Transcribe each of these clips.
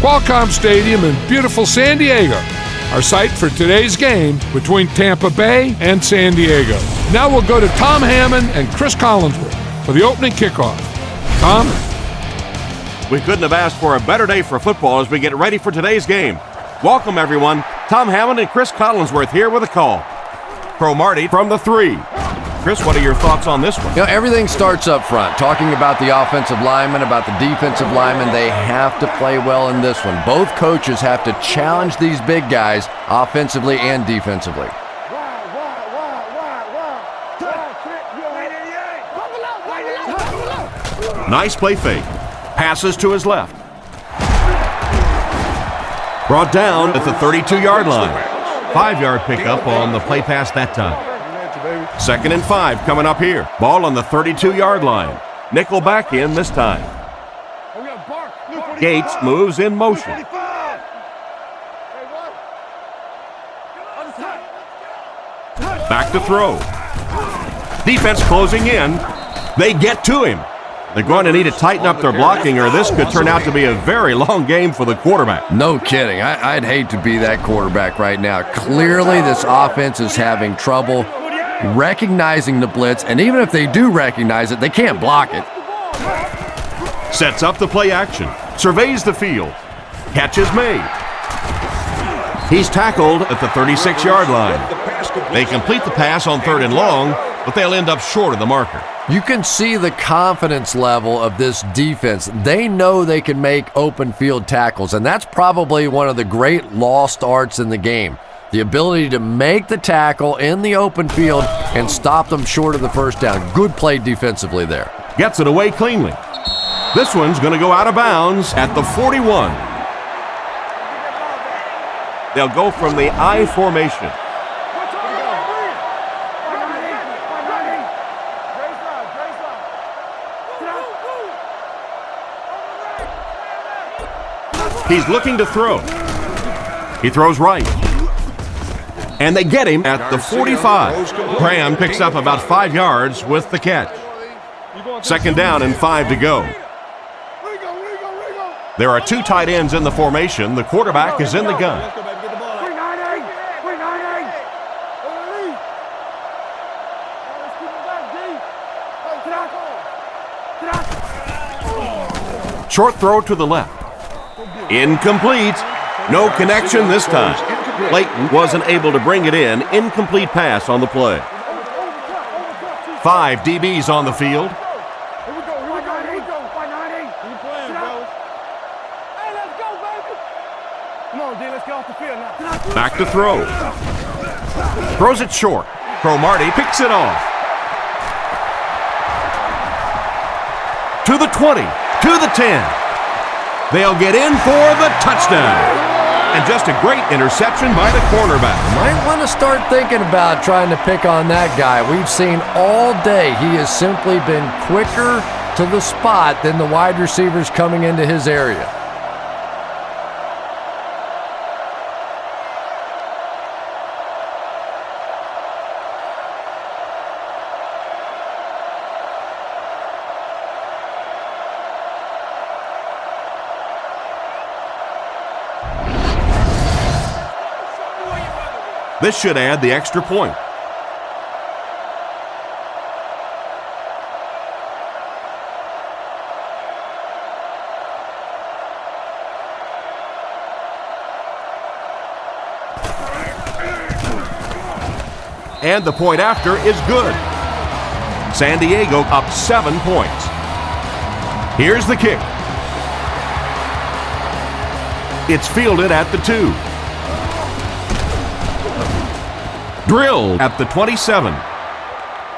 Qualcomm Stadium in beautiful San Diego, our site for today's game between Tampa Bay and San Diego. Now we'll go to Tom Hammond and Chris Collinsworth for the opening kickoff. Tom? We couldn't have asked for a better day for football as we get ready for today's game. Welcome, everyone. Tom Hammond and Chris Collinsworth here with a call. Cromartie from the 3. Chris, what are your thoughts on this one? You know, everything starts up front. Talking about the offensive linemen, about the defensive linemen, they have to play well in this one. Both coaches have to challenge these big guys offensively and defensively. Nice play fake. Passes to his left. Brought down at the 32-yard line. 5-yard pickup on the play pass that time. 2nd and 5 coming up here. Ball on the 32-yard line. Nickel back in this time. Gates moves in motion. Back to throw. Defense closing in. They get to him. They're going to need to tighten up their blocking, or this could turn out to be a very long game for the quarterback. No kidding. I'd hate to be that quarterback right now. Clearly, this offense is having trouble recognizing the blitz, and even if they do recognize it, they can't block it. Sets up the play action. Surveys the field. Catch is made. He's tackled at the 36-yard line. They complete the pass on 3rd and long, but they'll end up short of the marker. You can see the confidence level of this defense. They know they can make open field tackles, and that's probably one of the great lost arts in the game. The ability to make the tackle in the open field and stop them short of the first down. Good play defensively there. Gets it away cleanly. This one's going to go out of bounds at the 41. They'll go from the I formation. He's looking to throw. He throws right. And they get him at the 45. Graham picks up about 5 yards with the catch. 2nd down and 5 to go. There are 2 tight ends in the formation. The quarterback is in the gun. Short throw to the left. Incomplete. No connection this time. Clayton wasn't able to bring it in. Incomplete pass on the play. 5 DBs on the field. Back to throw. Throws it short. Cromartie picks it off. To the 20. To the 10. They'll get in for the touchdown. And just a great interception by the cornerback. Might want to start thinking about trying to pick on that guy. We've seen all day he has simply been quicker to the spot than the wide receivers coming into his area. This should add the extra point. And the point after is good. San Diego up 7 points. Here's the kick. It's fielded at the 2. Drilled at the 27.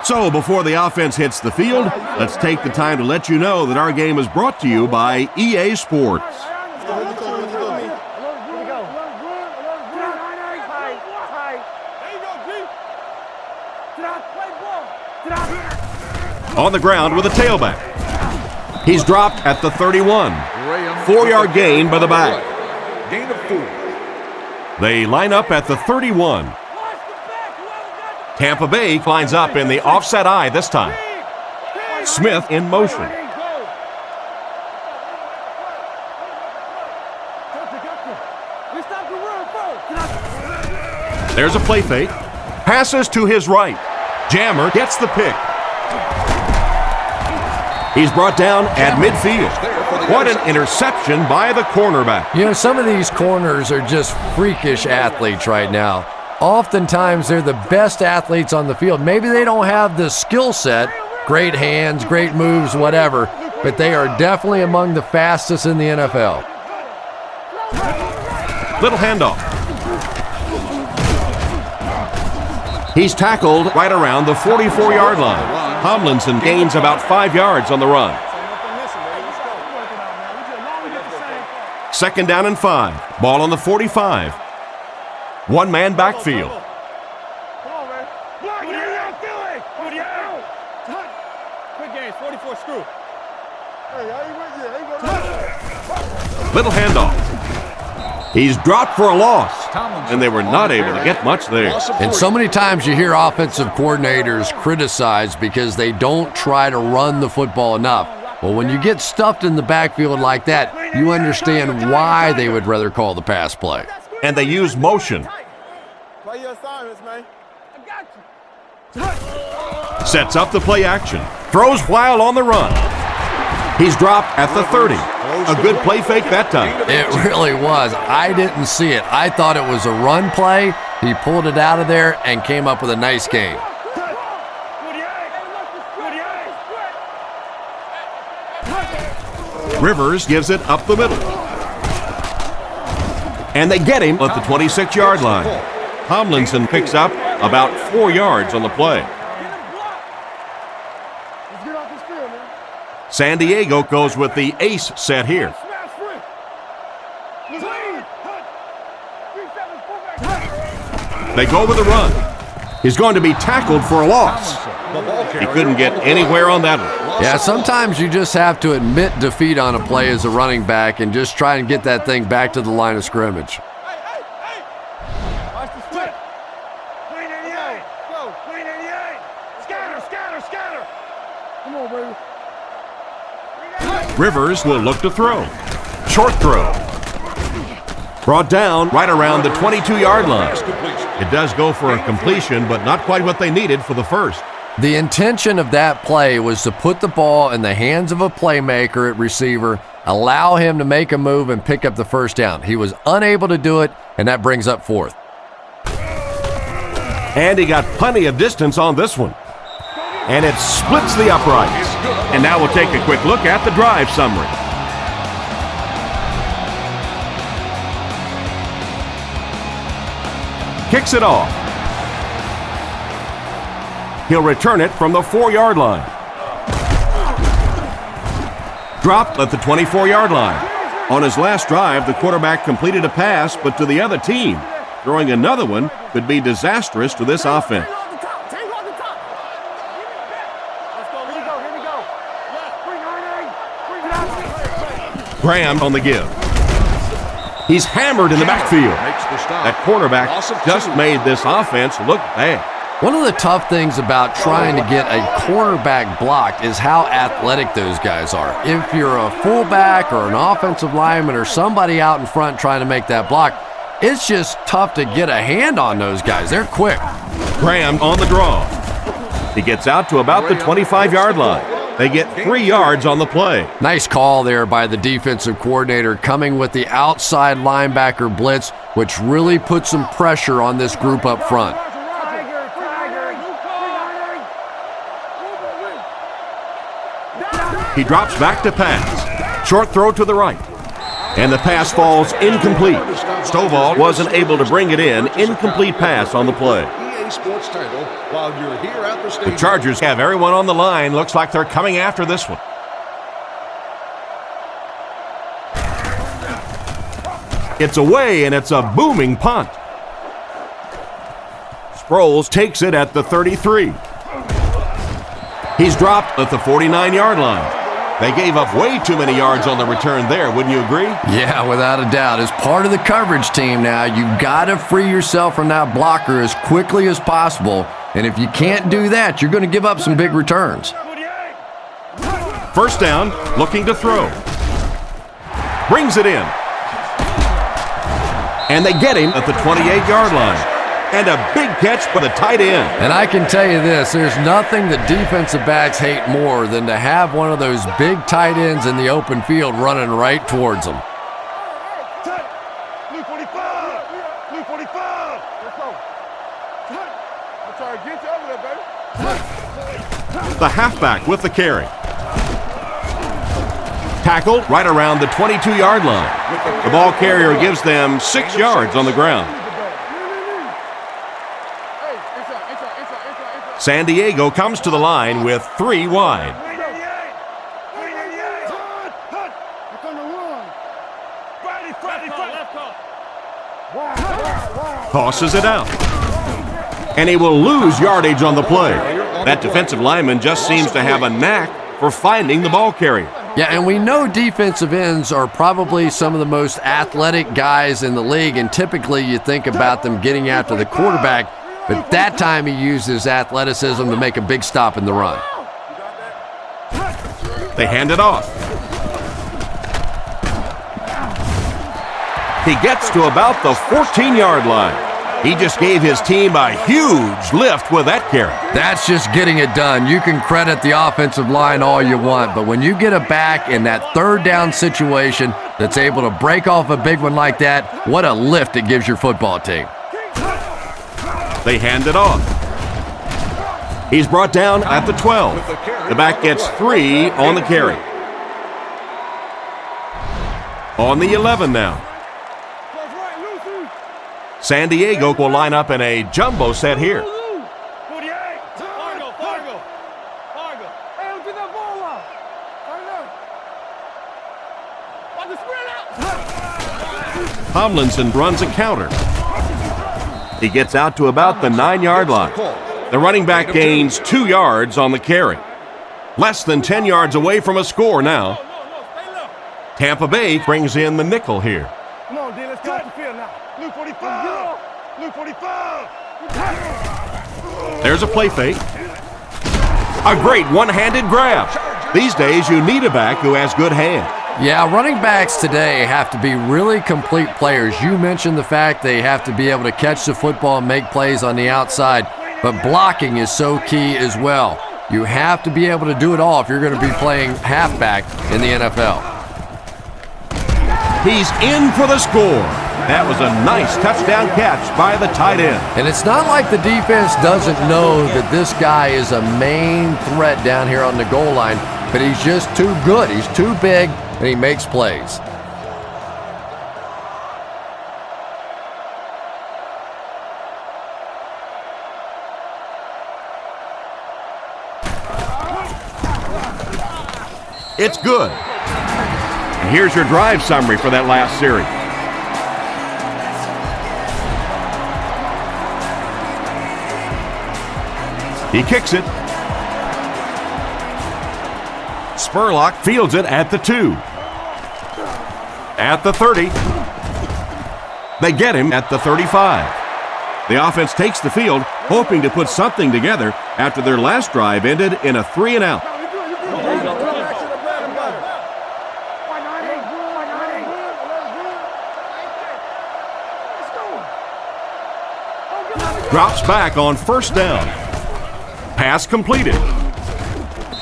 So before the offense hits the field, let's take the time to let you know that our game is brought to you by EA Sports. On the ground with a tailback. He's dropped at the 31. 4-yard gain by the back. Gain of 4. They line up at the 31. Tampa Bay lines up in the offset eye this time. Smith in motion. There's a play fake. Passes to his right. Jammer gets the pick. He's brought down at midfield. What an interception by the cornerback. You know, some of these corners are just freakish athletes right now. Oftentimes, they're the best athletes on the field. Maybe they don't have the skill set, great hands, great moves, whatever, but they are definitely among the fastest in the NFL. Little handoff. He's tackled right around the 44-yard line. Tomlinson gains about 5 yards on the run. 2nd down and 5. Ball on the 45. One-man backfield. Little handoff. He's dropped for a loss, and they were not able to get much there. And so many times you hear offensive coordinators criticized because they don't try to run the football enough. Well, when you get stuffed in the backfield like that, you understand why they would rather call the pass play. And they use motion. Play your assignments, man. Sets up the play action. Throws while on the run. He's dropped at the 30. A good play fake that time. It really was. I didn't see it. I thought it was a run play. He pulled it out of there and came up with a nice gain. Rivers gives it up the middle. And they get him at the 26-yard line. Tomlinson picks up about 4 yards on the play. San Diego goes with the ace set here. They go with the run. He's going to be tackled for a loss. He couldn't get anywhere on that one. Yeah, sometimes you just have to admit defeat on a play as a running back and just try and get that thing back to the line of scrimmage. Watch the split. Clean 88. Go. Clean 88. Scatter. Come on, baby. Rivers will look to throw. Short throw. Brought down right around the 22-yard line. It does go for a completion, but not quite what they needed for the first. The intention of that play was to put the ball in the hands of a playmaker at receiver, allow him to make a move and pick up the first down. He was unable to do it, and that brings up 4th. And he got plenty of distance on this one. And it splits the uprights. And now we'll take a quick look at the drive summary. Kicks it off. He'll return it from the 4-yard line. Dropped at the 24-yard line. On his last drive, the quarterback completed a pass, but to the other team. Throwing another one could be disastrous to this offense. Graham on the give. He's hammered in the backfield. That cornerback just made this offense look bad. One of the tough things about trying to get a cornerback blocked is how athletic those guys are. If you're a fullback or an offensive lineman or somebody out in front trying to make that block, it's just tough to get a hand on those guys. They're quick. Graham on the draw. He gets out to about the 25-yard line. They get 3 yards on the play. Nice call there by the defensive coordinator, coming with the outside linebacker blitz, which really put some pressure on this group up front. He drops back to pass. Short throw to the right. And the pass falls incomplete. Stovall wasn't able to bring it in. Incomplete pass on the play. Sports title while you're here at the stadium. The Chargers have everyone on the line. Looks like they're coming after this one. It's away, and it's a booming punt. Sproles takes it at the 33. He's dropped at the 49-yard line. They gave up way too many yards on the return there, wouldn't you agree? Yeah, without a doubt. As part of the coverage team now, you've got to free yourself from that blocker as quickly as possible. And if you can't do that, you're going to give up some big returns. First down, looking to throw. Brings it in. And they get him at the 28-yard line. And a big catch by the tight end. And I can tell you this, there's nothing that defensive backs hate more than to have one of those big tight ends in the open field running right towards them. Blue 45. Blue 45. Let's go. I'm trying to get you over there, baby. The halfback with the carry. Tackled right around the 22-yard line. The ball carrier gives them 6 yards on the ground. San Diego comes to the line with 3 wide. Tosses it out. And he will lose yardage on the play. That defensive lineman just seems to have a knack for finding the ball carrier. Yeah, and we know defensive ends are probably some of the most athletic guys in the league, and typically you think about them getting after the quarterback, but that time he used his athleticism to make a big stop in the run. They hand it off. He gets to about the 14-yard line. He just gave his team a huge lift with that carry. That's just getting it done. You can credit the offensive line all you want, but when you get a back in that third down situation that's able to break off a big one like that, what a lift it gives your football team. They hand it off. He's brought down at the 12. The back gets 3 on the carry. On the 11 now. San Diego will line up in a jumbo set here. 48. Fargo. Hey, don't get that ball out. Watch the spread out. Tomlinson runs a counter. He gets out to about the 9-yard line. The running back gains 2 yards on the carry. Less than 10 yards away from a score now. Tampa Bay brings in the nickel here. Come on, D, let's go off the field now. Blue 45. Blue 45. There's a play fake. A great one-handed grab. These days, you need a back who has good hands. Yeah, running backs today have to be really complete players. You mentioned the fact they have to be able to catch the football and make plays on the outside, but blocking is so key as well. You have to be able to do it all if you're going to be playing halfback in the NFL. He's in for the score. That was a nice touchdown catch by the tight end. And it's not like the defense doesn't know that this guy is a main threat down here on the goal line, but he's just too good. He's too big, and he makes plays. It's good. And here's your drive summary for that last series. He kicks it. Spurlock fields it at the 2. At the 30. They get him at the 35. The offense takes the field, hoping to put something together after their last drive ended in a 3-and-out. Drops back on first down. Pass completed.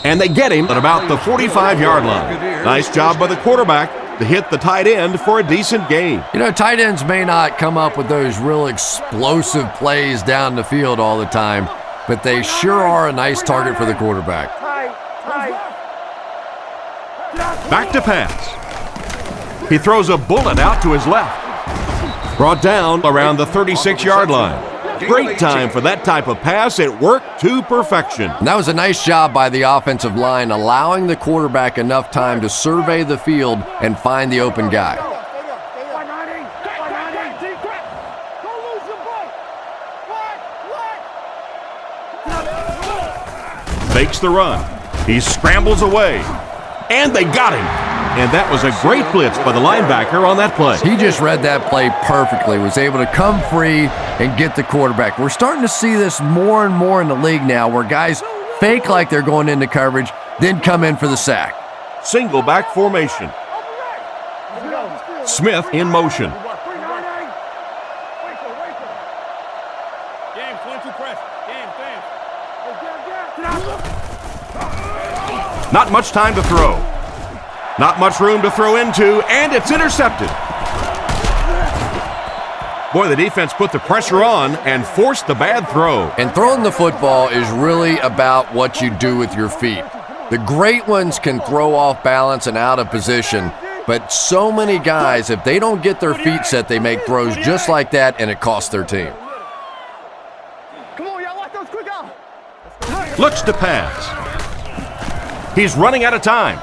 And they get him at about the 45-yard line. Nice job by the quarterback to hit the tight end for a decent gain. You know, tight ends may not come up with those real explosive plays down the field all the time, but they sure are a nice target for the quarterback. Back to pass. He throws a bullet out to his left. Brought down around the 36-yard line. Great time for that type of pass. It worked to perfection. And that was a nice job by the offensive line, allowing the quarterback enough time to survey the field and find the open guy. Fakes the run. He scrambles away. And they got him. And that was a great blitz by the linebacker on that play. He just read that play perfectly, was able to come free and get the quarterback. We're starting to see this more and more in the league now, where guys fake like they're going into coverage, then come in for the sack. Single back formation. Smith in motion. Not much time to throw. Not much room to throw into, and it's intercepted. Boy, the defense put the pressure on and forced the bad throw. And throwing the football is really about what you do with your feet. The great ones can throw off balance and out of position, but so many guys, if they don't get their feet set, they make throws just like that, and it costs their team. Come on, y'all, watch those quick out. Looks to pass. He's running out of time.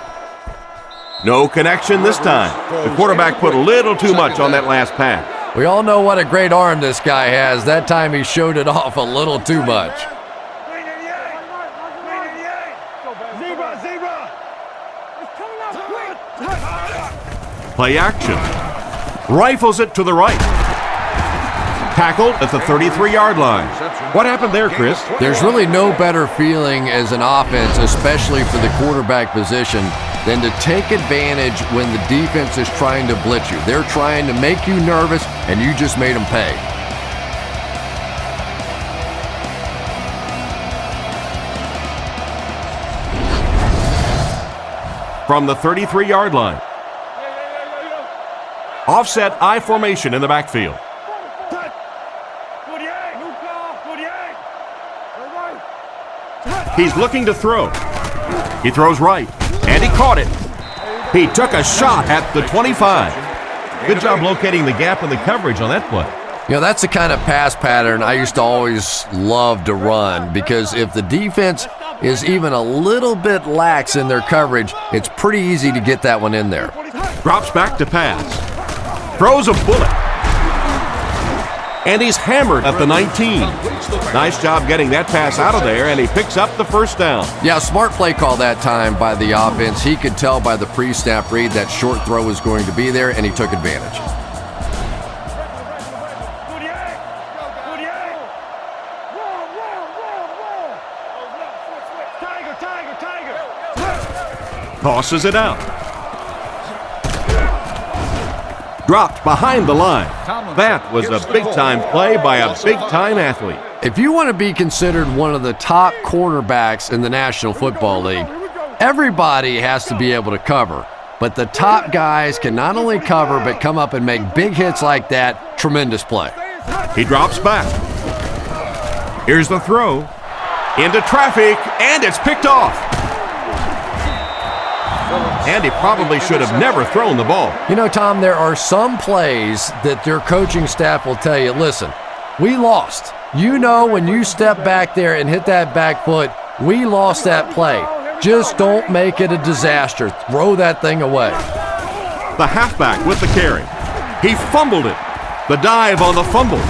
No connection this time. The quarterback put a little too much on that last pass. We all know what a great arm this guy has. That time he showed it off a little too much. Play action. Rifles it to the right. Tackled at the 33-yard line. What happened there, Chris? There's really no better feeling as an offense, especially for the quarterback position, than to take advantage when the defense is trying to blitz you. They're trying to make you nervous, and you just made them pay. From the 33-yard line. Offset I formation in the backfield. He's looking to throw. He throws right, and he caught it. He took a shot at the 25. Good job locating the gap in the coverage on that play. You know, that's the kind of pass pattern I used to always love to run, because if the defense is even a little bit lax in their coverage, it's pretty easy to get that one in there. Drops back to pass. Throws a bullet. And he's hammered at the 19. Nice job getting that pass out of there, and he picks up the first down. Yeah, smart play call that time by the offense. He could tell by the pre-snap read that short throw was going to be there, and he took advantage. Tosses it out. Dropped behind the line. That was a big-time play by a big-time athlete. If you want to be considered one of the top quarterbacks in the National Football League, everybody has to be able to cover. But the top guys can not only cover, but come up and make big hits like that. Tremendous play. He drops back. Here's the throw. Into traffic, and it's picked off. And he probably should have never thrown the ball. You know, Tom, there are some plays that their coaching staff will tell you, listen, we lost. You know, when you step back there and hit that back foot, we lost that play. Just don't make it a disaster. Throw that thing away. The halfback with the carry. He fumbled it. The dive on the fumble.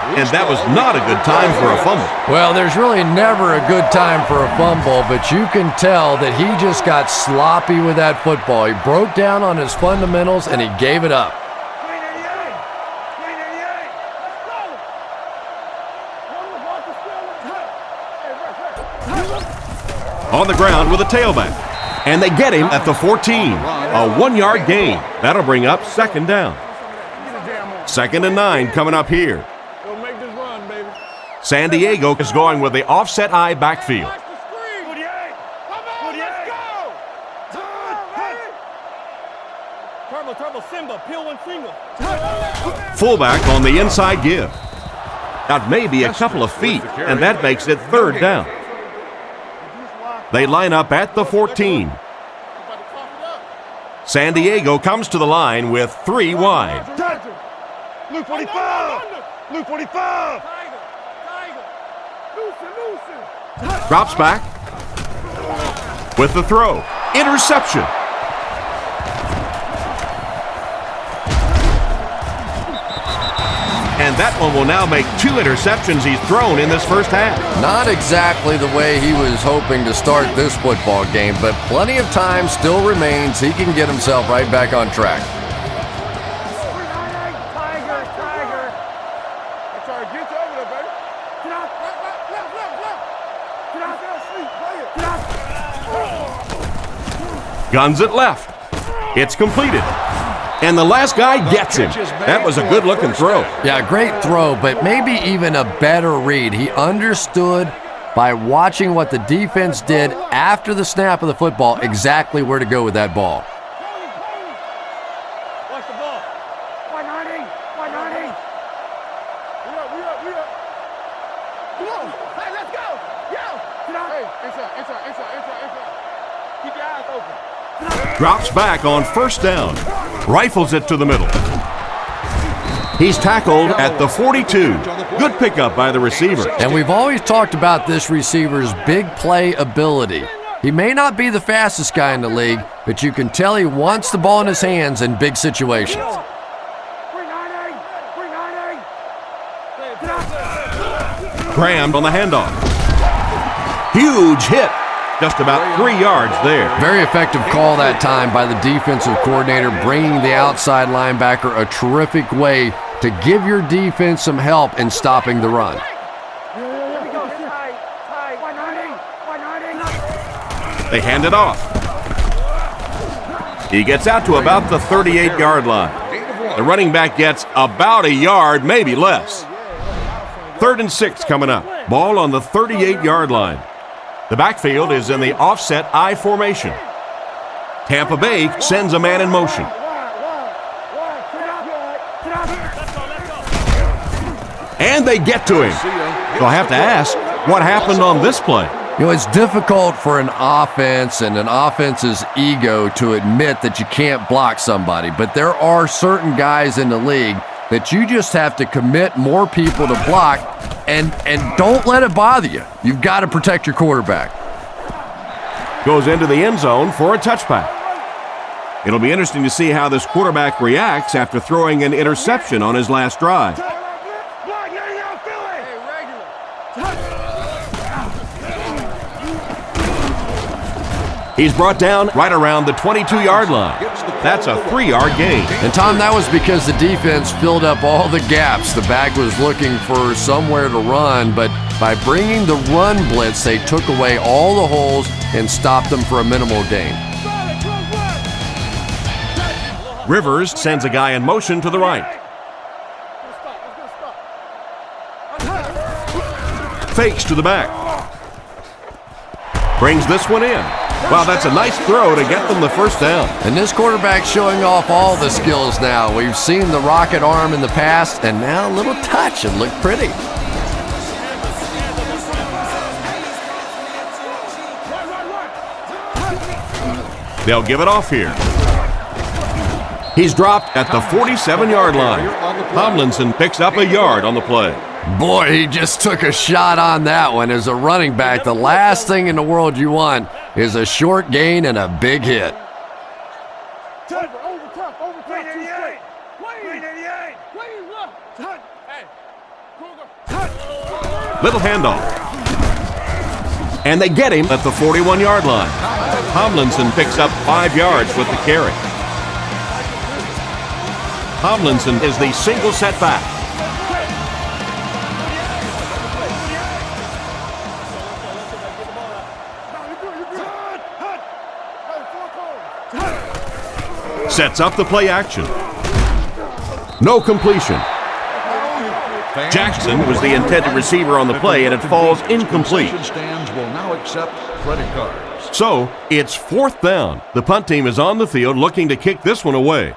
And that was not a good time for a fumble. Well, there's really never a good time for a fumble, but you can tell that he just got sloppy with that football. He broke down on his fundamentals, and he gave it up. On the ground with a tailback. And they get him at the 14. A 1-yard gain. That'll bring up second down. 2nd and 9 coming up here. San Diego is going with the offset I backfield. Fullback on the inside give. That may be a couple of feet, and that makes it 3rd down. They line up at the 14. San Diego comes to the line with 3 wide. Luke 45! Luke 45! Drops back with the throw. Interception. And that one will now make 2 interceptions he's thrown in this first half. Not exactly the way he was hoping to start this football game, but plenty of time still remains. He can get himself right back on track. Guns it left. It's completed. And the last guy gets him. That was a good-looking throw. Yeah, great throw, but maybe even a better read. He understood by watching what the defense did after the snap of the football, exactly where to go with that ball. Watch the ball. 190. 190. We up. Come on. Hey, let's go. Yo. Get out. Hey, inside. Keep your eyes open. Drops back on first down. Rifles it to the middle. He's tackled at the 42. Good pickup by the receiver. And we've always talked about this receiver's big play ability. He may not be the fastest guy in the league, but you can tell he wants the ball in his hands in big situations. Crammed on the handoff. Huge hit. Just about 3 yards there. Very effective call that time by the defensive coordinator, bringing the outside linebacker a terrific way to give your defense some help in stopping the run. They hand it off. He gets out to about the 38-yard line. The running back gets about a yard, maybe less. 3rd and 6 coming up. Ball on the 38-yard line. The backfield is in the offset I formation. Tampa Bay sends a man in motion. And they get to him. So I have to ask, what happened on this play? You know, it's difficult for an offense and an offense's ego to admit that you can't block somebody, but there are certain guys in the league that you just have to commit more people to block, and don't let it bother you. You've got to protect your quarterback. Goes into the end zone for a touchback. It'll be interesting to see how this quarterback reacts after throwing an interception on his last drive. He's brought down right around the 22-yard line. That's a 3-yard gain. And Tom, that was because the defense filled up all the gaps. The back was looking for somewhere to run, but by bringing the run blitz, they took away all the holes and stopped them for a minimal gain. Rivers sends a guy in motion to the right. Fakes to the back. Brings this one in. Wow, that's a nice throw to get them the first down. And this quarterback's showing off all the skills now. We've seen the rocket arm in the past, and now a little touch and look pretty. They'll give it off here. He's dropped at the 47-yard line. Tomlinson picks up a yard on the play. Boy, he just took a shot on that one. As a running back, the last thing in the world you want is a short gain and a big hit. Little handoff. And they get him at the 41-yard line. Tomlinson picks up 5 yards with the carry. Tomlinson is the single setback. Sets up the play action. No completion. Jackson was the intended receiver on the play, and it falls incomplete. Stands will now accept credit cards. So it's 4th down. The punt team is on the field looking to kick this one away.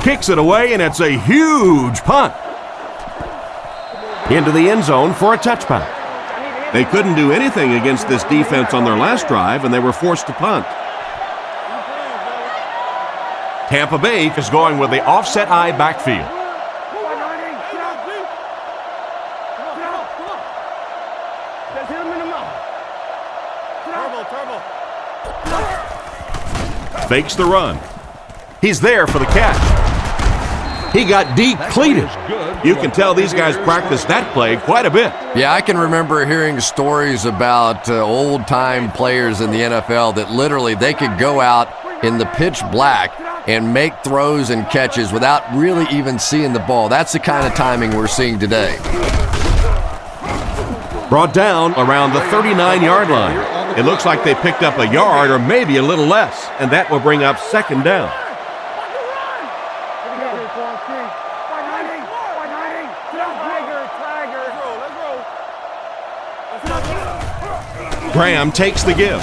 Kicks it away, and it's a huge punt. Into the end zone for a touchback. They couldn't do anything against this defense on their last drive, and they were forced to punt. Tampa Bay is going with the offset I backfield. Fakes the run. He's there for the catch. He got depleted. You can tell these guys practice that play quite a bit. Yeah, I can remember hearing stories about old-time players in the NFL that literally they could go out in the pitch black and make throws and catches without really even seeing the ball. That's the kind of timing we're seeing today. Brought down around the 39-yard line. It looks like they picked up a yard or maybe a little less, and that will bring up second down. Graham takes the give.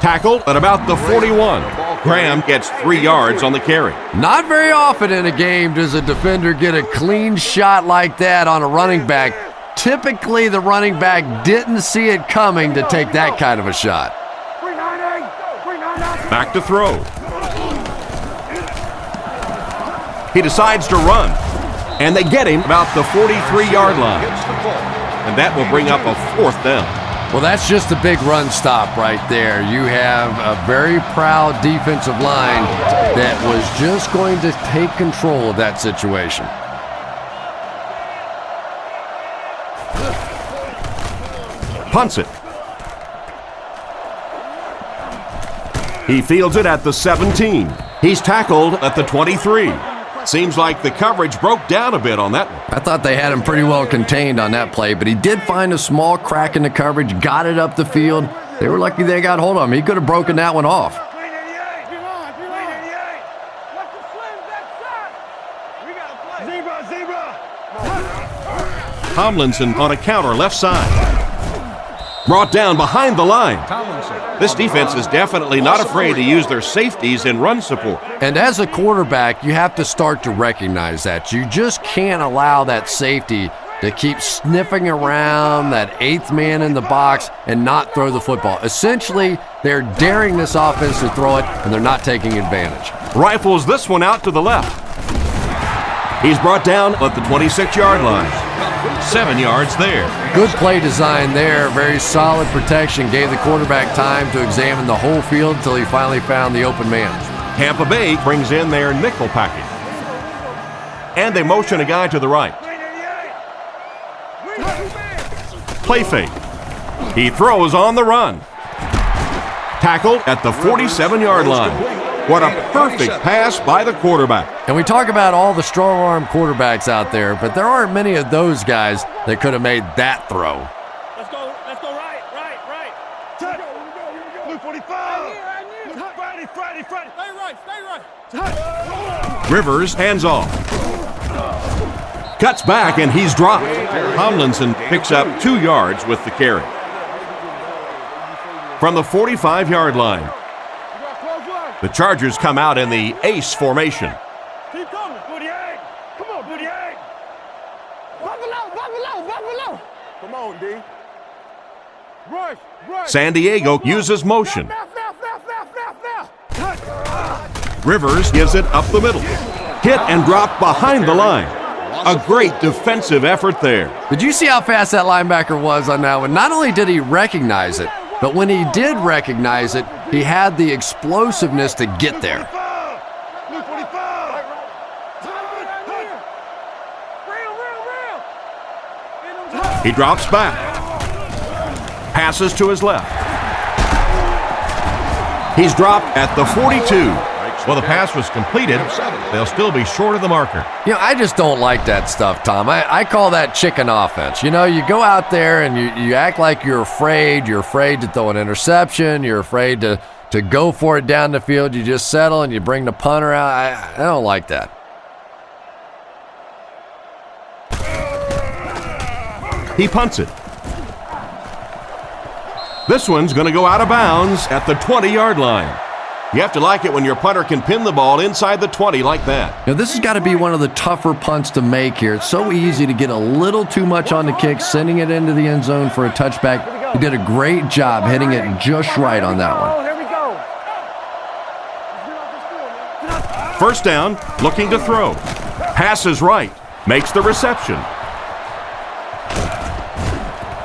Tackled at about the 41. Graham gets 3 yards on the carry. Not very often in a game does a defender get a clean shot like that on a running back. Typically, the running back didn't see it coming to take that kind of a shot. Back to throw. He decides to run, and they get him about the 43-yard line. And that will bring up a 4th down. Well, that's just a big run stop right there. You have a very proud defensive line that was just going to take control of that situation. Punts it. He fields it at the 17. He's tackled at the 23. Seems like the coverage broke down a bit on that one. I thought they had him pretty well contained on that play, but he did find a small crack in the coverage, got it up the field. They were lucky they got hold of him. He could have broken that one off. Tomlinson on a counter left side. Brought down behind the line. This defense is definitely not afraid to use their safeties in run support. And as a quarterback, you have to start to recognize that. You just can't allow that safety to keep sniffing around that 8th man in the box and not throw the football. Essentially, they're daring this offense to throw it, and they're not taking advantage. Rifles this one out to the left. He's brought down at the 26-yard line. 7 yards there. Good play design there. Very solid protection. Gave the quarterback time to examine the whole field until he finally found the open man. Tampa Bay brings in their nickel package. And they motion a guy to the right. Play fake. He throws on the run. Tackled at the 47-yard line. What a perfect pass by the quarterback. And we talk about all the strong-arm quarterbacks out there, but there aren't many of those guys that could have made that throw. Let's go right. Blue 45. Friday. Stay right. Rivers hands off. Cuts back and he's dropped. Tomlinson picks up 2 yards with the carry. From the 45-yard line, the Chargers come out in the ace formation. Keep coming, Booty-Egg. Come on, Booty-Egg. Buffalo. Come on, D. Rush. San Diego uses motion. Now. Rivers gives it up the middle. Hit and dropped behind the line. A great defensive effort there. Did you see how fast that linebacker was on that one? Not only did he recognize it, but when he did recognize it, he had the explosiveness to get there. Blue 45. He drops back. Passes to his left. He's dropped at the 42. Well, the pass was completed. They'll still be short of the marker. You know, I just don't like that stuff, Tom. I call that chicken offense. You know, you go out there and you act like you're afraid. You're afraid to throw an interception. You're afraid to go for it down the field. You just settle and you bring the punter out. I don't like that. He punts it. This one's going to go out of bounds at the 20-yard line. You have to like it when your punter can pin the ball inside the 20 like that. Now, this has got to be one of the tougher punts to make here. It's so easy to get a little too much on the kick, sending it into the end zone for a touchback. He did a great job hitting it just right on that one. Here we go. First down, looking to throw. Passes right, makes the reception.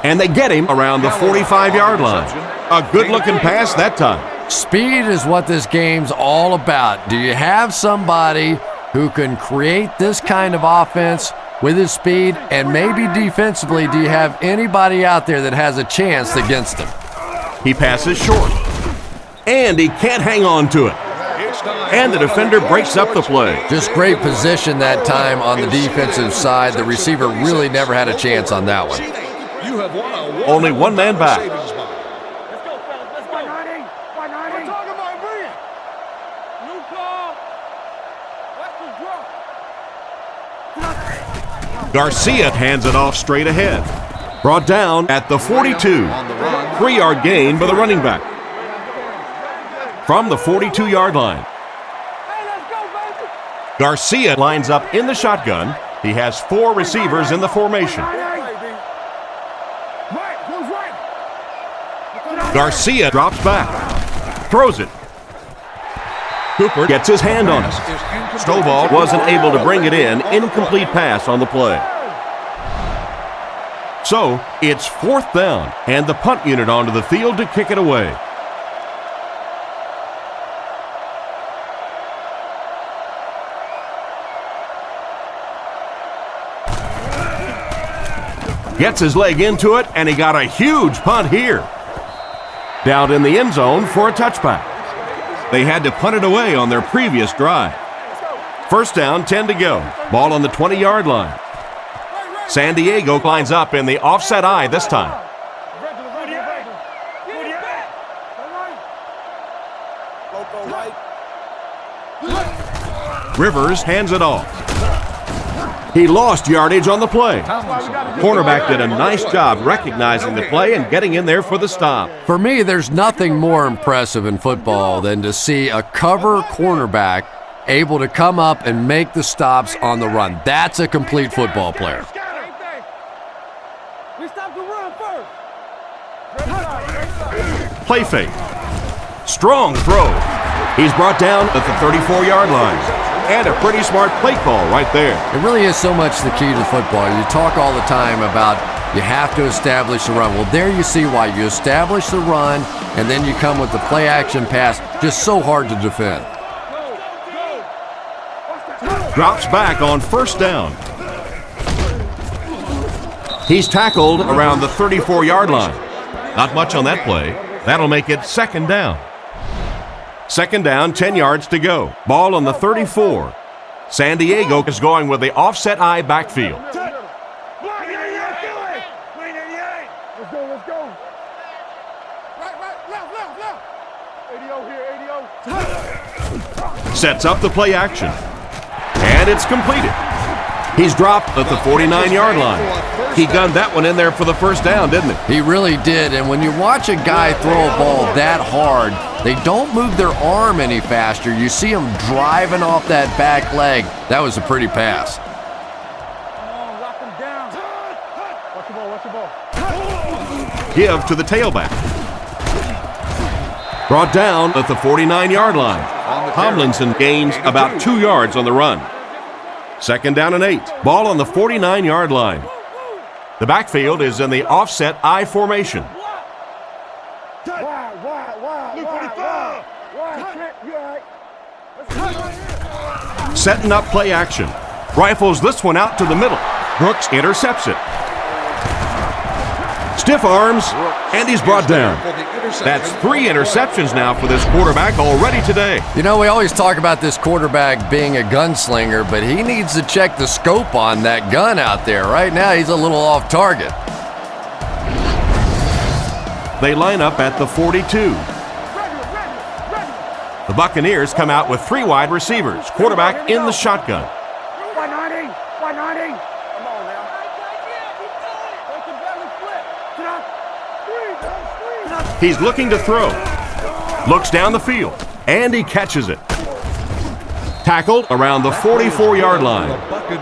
And they get him around the 45-yard line. A good-looking pass that time. Speed is what this game's all about. Do you have somebody who can create this kind of offense with his speed? And maybe defensively, do you have anybody out there that has a chance against him? He passes short. And he can't hang on to it. And the defender breaks up the play. Just great position that time on the defensive side. The receiver really never had a chance on that one. You have won a Only one man back. Let's go, fellas. Let's go. 190. 190. We're talking about brilliant. New call. Watch the draw. Garcia hands it off straight ahead. Brought down at the 42. 3-yard gain by the running back. From the 42-yard line. Hey, let's go, baby. Garcia lines up in the shotgun. He has 4 receivers in the formation. Right, who's right? Garcia drops back. Throws it. Cooper gets his hand on it. Stovall wasn't able to bring it in. Incomplete pass on the play. So, it's 4th down, and the punt unit onto the field to kick it away. Gets his leg into it, and he got a huge punt here. Down in the end zone for a touchback. They had to punt it away on their previous drive. 1st down, 10 to go. Ball on the 20-yard line. San Diego lines up in the offset eye this time. Rivers hands it off. He lost yardage on the play. Cornerback did a nice job recognizing the play and getting in there for the stop. For me, there's nothing more impressive in football than to see a cover cornerback able to come up and make the stops on the run. That's a complete football player. We stopped the run first. Play fake. Strong throw. He's brought down at the 34-yard line. And a pretty smart play call right there. It really is so much the key to football. You talk all the time about you have to establish the run. Well, there you see why. You establish the run, and then you come with the play-action pass. Just so hard to defend. Drops back on 1st down. He's tackled around the 34-yard line. Not much on that play. That'll make it 2nd down. 2nd down, 10 yards to go. Ball on the 34. San Diego is going with the offset eye backfield. Let's go, let's go. Right, left. ADO here, ADO. Sets up the play action. And it's completed. He's dropped at the 49-yard line. He gunned that one in there for the 1st down, didn't he? He really did. And when you watch a guy throw a ball that hard, they don't move their arm any faster. You see him driving off that back leg. That was a pretty pass. Come on, lock him down. Watch the ball. Give to the tailback. Brought down at the 49-yard line. Tomlinson gains about 2 yards on the run. 2nd down and 8. Ball on the 49-yard line. The backfield is in the offset I formation. Setting up play action. Rifles this one out to the middle. Brooks intercepts it. Stiff arms, and he's brought down. That's 3 interceptions now for this quarterback already today. You know, we always talk about this quarterback being a gunslinger, but he needs to check the scope on that gun out there. Right now, he's a little off target. They line up at the 42. The Buccaneers come out with 3 wide receivers. Quarterback in the shotgun. 190. Come on now. He's looking to throw. Looks down the field, and he catches it. Tackled around the 44-yard line.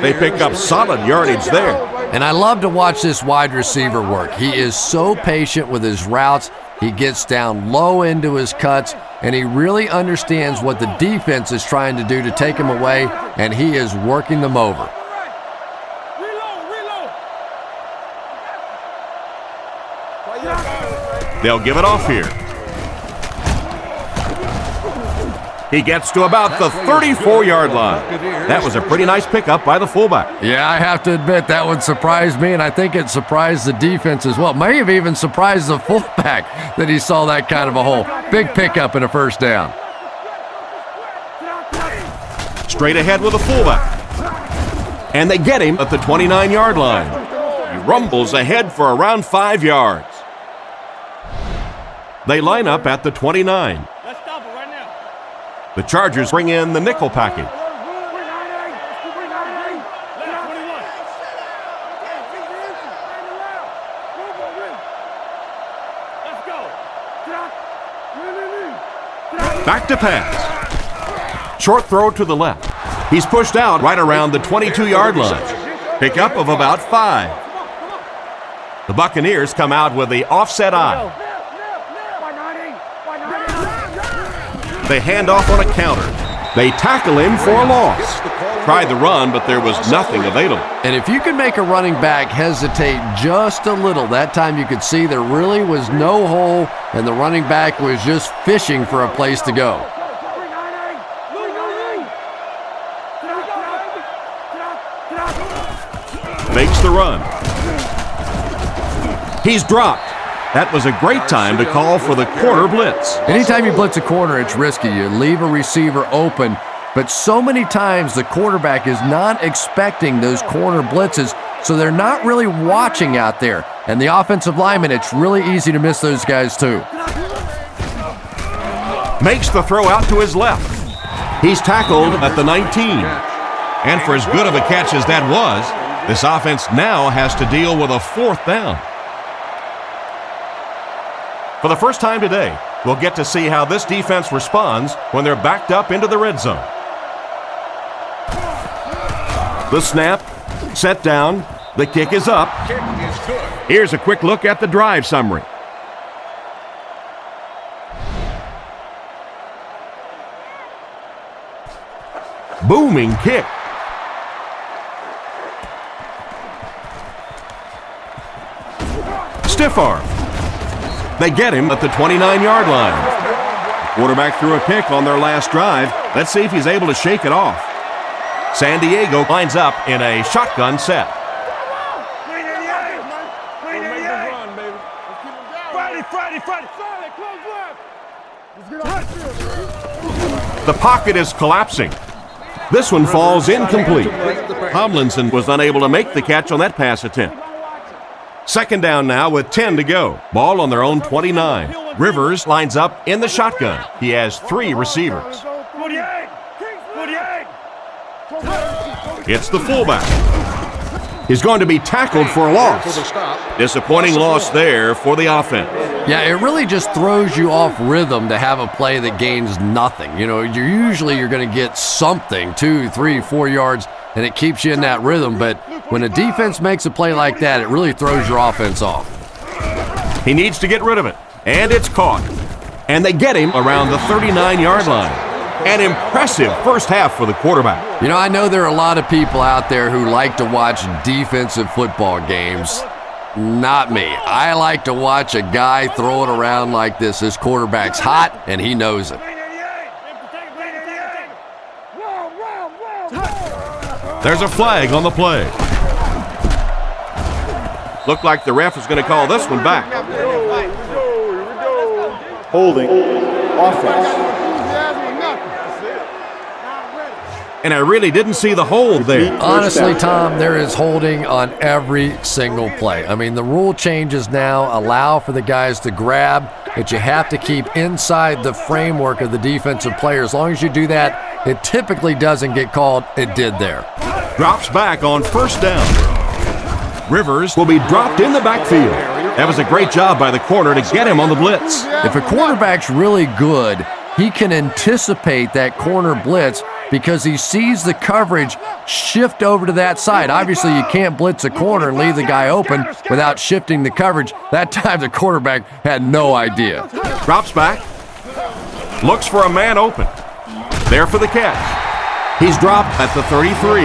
They pick up solid yardage there. And I love to watch this wide receiver work. He is so patient with his routes. He gets down low into his cuts, and he really understands what the defense is trying to do to take him away, and he is working them over. They'll give it off here. He gets to about the 34-yard line. That was a pretty nice pickup by the fullback. Yeah, I have to admit that one surprised me, and I think it surprised the defense as well. May have even surprised the fullback that he saw that kind of a hole. Big pickup and a 1st down. Straight ahead with a fullback. And they get him at the 29-yard line. He rumbles ahead for around 5 yards. They line up at the 29. Let's stop it right now. The Chargers bring in the nickel package. Back to pass. Short throw to the left. He's pushed out right around the 22-yard line. Pickup of about 5. The Buccaneers come out with the offset eye. They hand off on a counter. They tackle him for a loss. Tried the run, but there was nothing available. And if you can make a running back hesitate just a little, that time you could see there really was no hole, and the running back was just fishing for a place to go. Makes the run. He's dropped. That was a great time to call for the corner blitz. Anytime you blitz a corner, it's risky. You leave a receiver open, but so many times the quarterback is not expecting those corner blitzes, so they're not really watching out there. And the offensive lineman, it's really easy to miss those guys too. Makes the throw out to his left. He's tackled at the 19. And for as good of a catch as that was, this offense now has to deal with a 4th down. For the first time today, we'll get to see how this defense responds when they're backed up into the red zone. The snap, set down, the kick is up. Here's a quick look at the drive summary. Booming kick. Stiff arm. They get him at the 29-yard line. The quarterback threw a pick on their last drive. Let's see if he's able to shake it off. San Diego lines up in a shotgun set. The pocket is collapsing. This one falls incomplete. Tomlinson was unable to make the catch on that pass attempt. Second down now with 10 to go. Ball on their own 29. Rivers lines up in the shotgun. He has 3 receivers. It's the fullback. He's going to be tackled for a loss. Disappointing loss there for the offense. Yeah, it really just throws you off rhythm to have a play that gains nothing. You know, you're going to get something, 2, 3, 4 yards, and it keeps you in that rhythm. But when a defense makes a play like that, it really throws your offense off. He needs to get rid of it, and it's caught. And they get him around the 39-yard line. An impressive first half for the quarterback. You know, I know there are a lot of people out there who like to watch defensive football games. Not me. I like to watch a guy throw it around like this. This quarterback's hot, and he knows it. There's a flag on the play. Looked like the ref is going to call this one back. Holding. Offense. And I really didn't see the hold there. Honestly, Tom, there is holding on every single play. I mean, the rule changes now allow for the guys to grab, but you have to keep inside the framework of the defensive player. As long as you do that, it typically doesn't get called. It did there. Drops back on first down. Rivers will be dropped in the backfield. That was a great job by the corner to get him on the blitz. If a quarterback's really good, he can anticipate that corner blitz because he sees the coverage shift over to that side. Obviously, you can't blitz a corner and leave the guy open without shifting the coverage. That time, the quarterback had no idea. Drops back. Looks for a man open. There for the catch. He's dropped at the 33.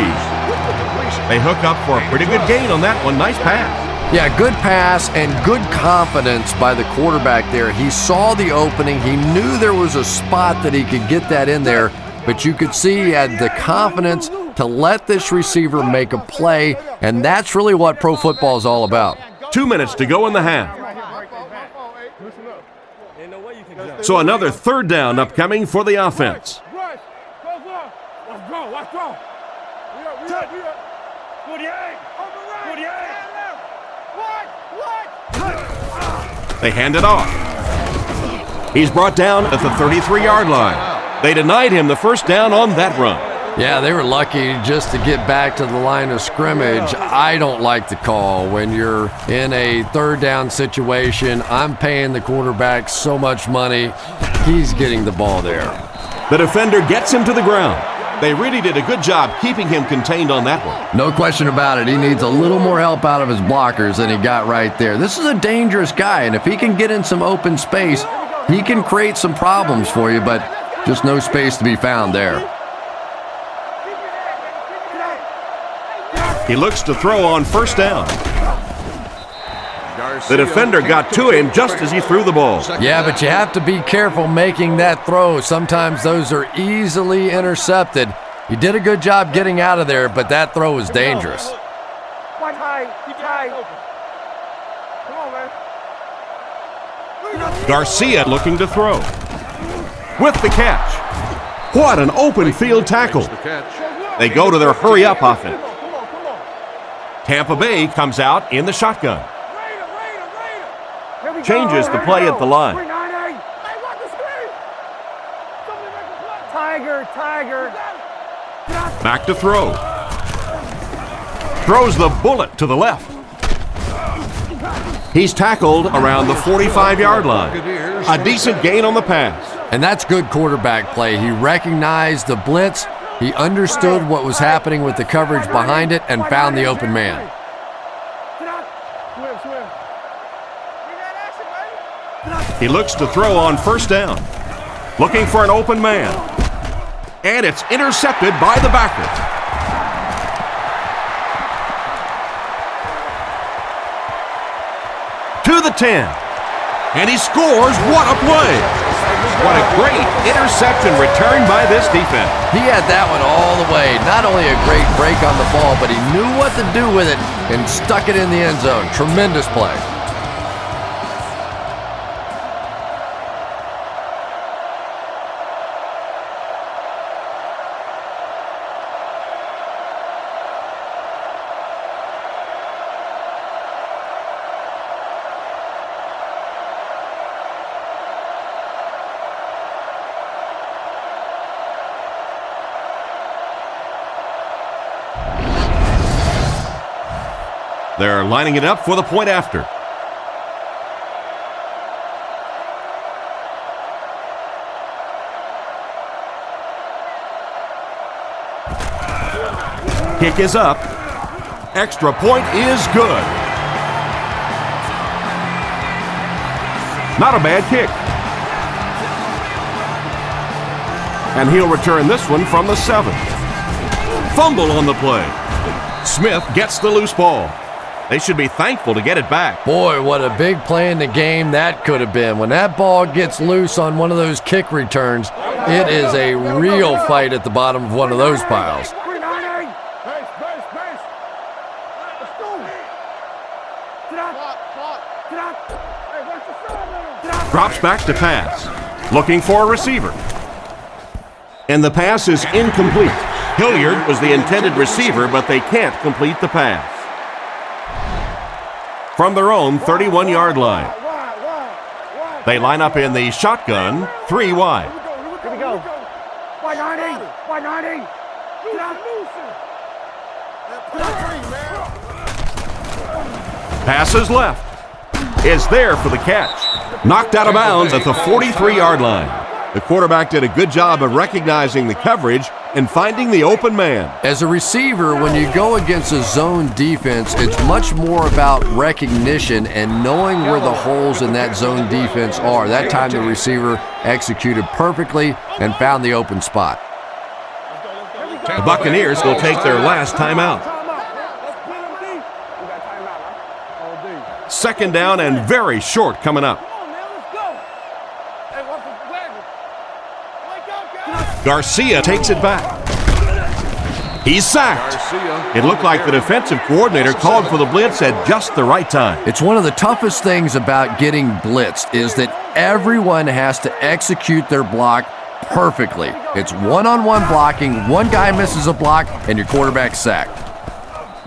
They hook up for a pretty good gain on that one. Nice pass. Yeah, good pass and good confidence by the quarterback there. He saw the opening. He knew there was a spot that he could get that in there, but you could see he had the confidence to let this receiver make a play, and that's really what pro football is all about. 2 minutes to go in the half. So another third down upcoming for the offense. They hand it off. He's brought down at the 33-yard line. They denied him the first down on that run. Yeah, they were lucky just to get back to the line of scrimmage. I don't like the call when you're in a third down situation. I'm paying the quarterback so much money. He's getting the ball there. The defender gets him to the ground. They really did a good job keeping him contained on that one. No question about it. He needs a little more help out of his blockers than he got right there. This is a dangerous guy, and if he can get in some open space, he can create some problems for you, but just no space to be found there. He looks to throw on first down. The defender got to him just as he threw the ball. Yeah, but you have to be careful making that throw. Sometimes those are easily intercepted. He did a good job getting out of there, but that throw was dangerous. One high. Come on, man. Garcia looking to throw. With the catch. What an open field tackle. They go to their hurry-up offense. Tampa Bay comes out in the shotgun. Changes the play at the line. Tiger. Back to throw. Throws the bullet to the left. He's tackled around the 45-yard line. A decent gain on the pass. And that's good quarterback play. He recognized the blitz. He understood what was happening with the coverage behind it and found the open man. He looks to throw on first down. Looking for an open man. And it's intercepted by the backer. To the 10. And he scores. What a play. What a great interception return by this defense. He had that one all the way. Not only a great break on the ball, but he knew what to do with it and stuck it in the end zone. Tremendous play. They're lining it up for the point after. Kick is up. Extra point is good. Not a bad kick. And he'll return this one from the 7. Fumble on the play. Smith gets the loose ball. They should be thankful to get it back. Boy, what a big play in the game that could have been. When that ball gets loose on one of those kick returns, it is a real fight at the bottom of one of those piles. Drops back to pass. Looking for a receiver. And the pass is incomplete. Hilliard was the intended receiver, but they can't complete the pass. From their own 31-yard line. They line up in the shotgun, 3 wide. Here we go. 190. Passes left. Is there for the catch. Knocked out of bounds at the 43-yard line. The quarterback did a good job of recognizing the coverage and finding the open man. As a receiver, when you go against a zone defense, it's much more about recognition and knowing where the holes in that zone defense are. That time the receiver executed perfectly and found the open spot. The Buccaneers will take their last timeout. Second down and very short coming up. Garcia takes it back. He's sacked. It looked like the defensive coordinator called for the blitz at just the right time. It's one of the toughest things about getting blitzed is that everyone has to execute their block perfectly. It's one-on-one blocking. One guy misses a block and your quarterback's sacked.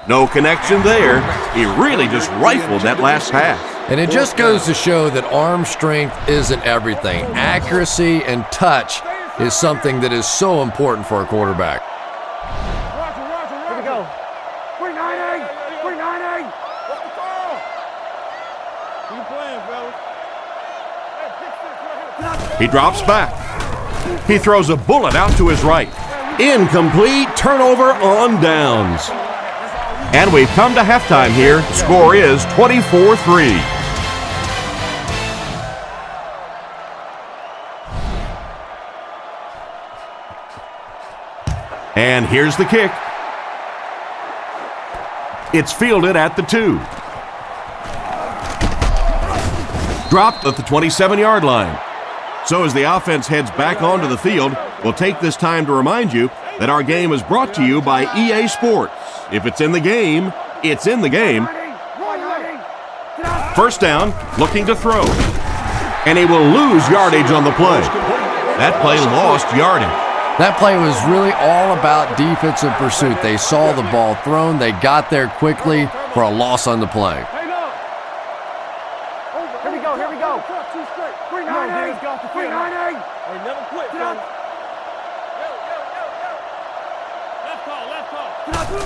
No connection there. He really just rifled that last pass. And it just goes to show that arm strength isn't everything. Accuracy and touch is something that is so important for a quarterback. Here we go. 390. 390. What's the call? Keep playing, fellas. He drops back. He throws a bullet out to his right. Incomplete. Turnover on downs. And we've come to halftime here. The score is 24-3. And here's the kick. It's fielded at the 2. Dropped at the 27-yard line. So as the offense heads back onto the field, we'll take this time to remind you that our game is brought to you by EA Sports. If it's in the game, it's in the game. First down, looking to throw. And he will lose yardage on the play. That play lost yardage. That play was really all about defensive pursuit. They saw the ball thrown. They got there quickly for a loss on the play. Here we go. Here we go. 390. 390. Hey, never quit, fellas.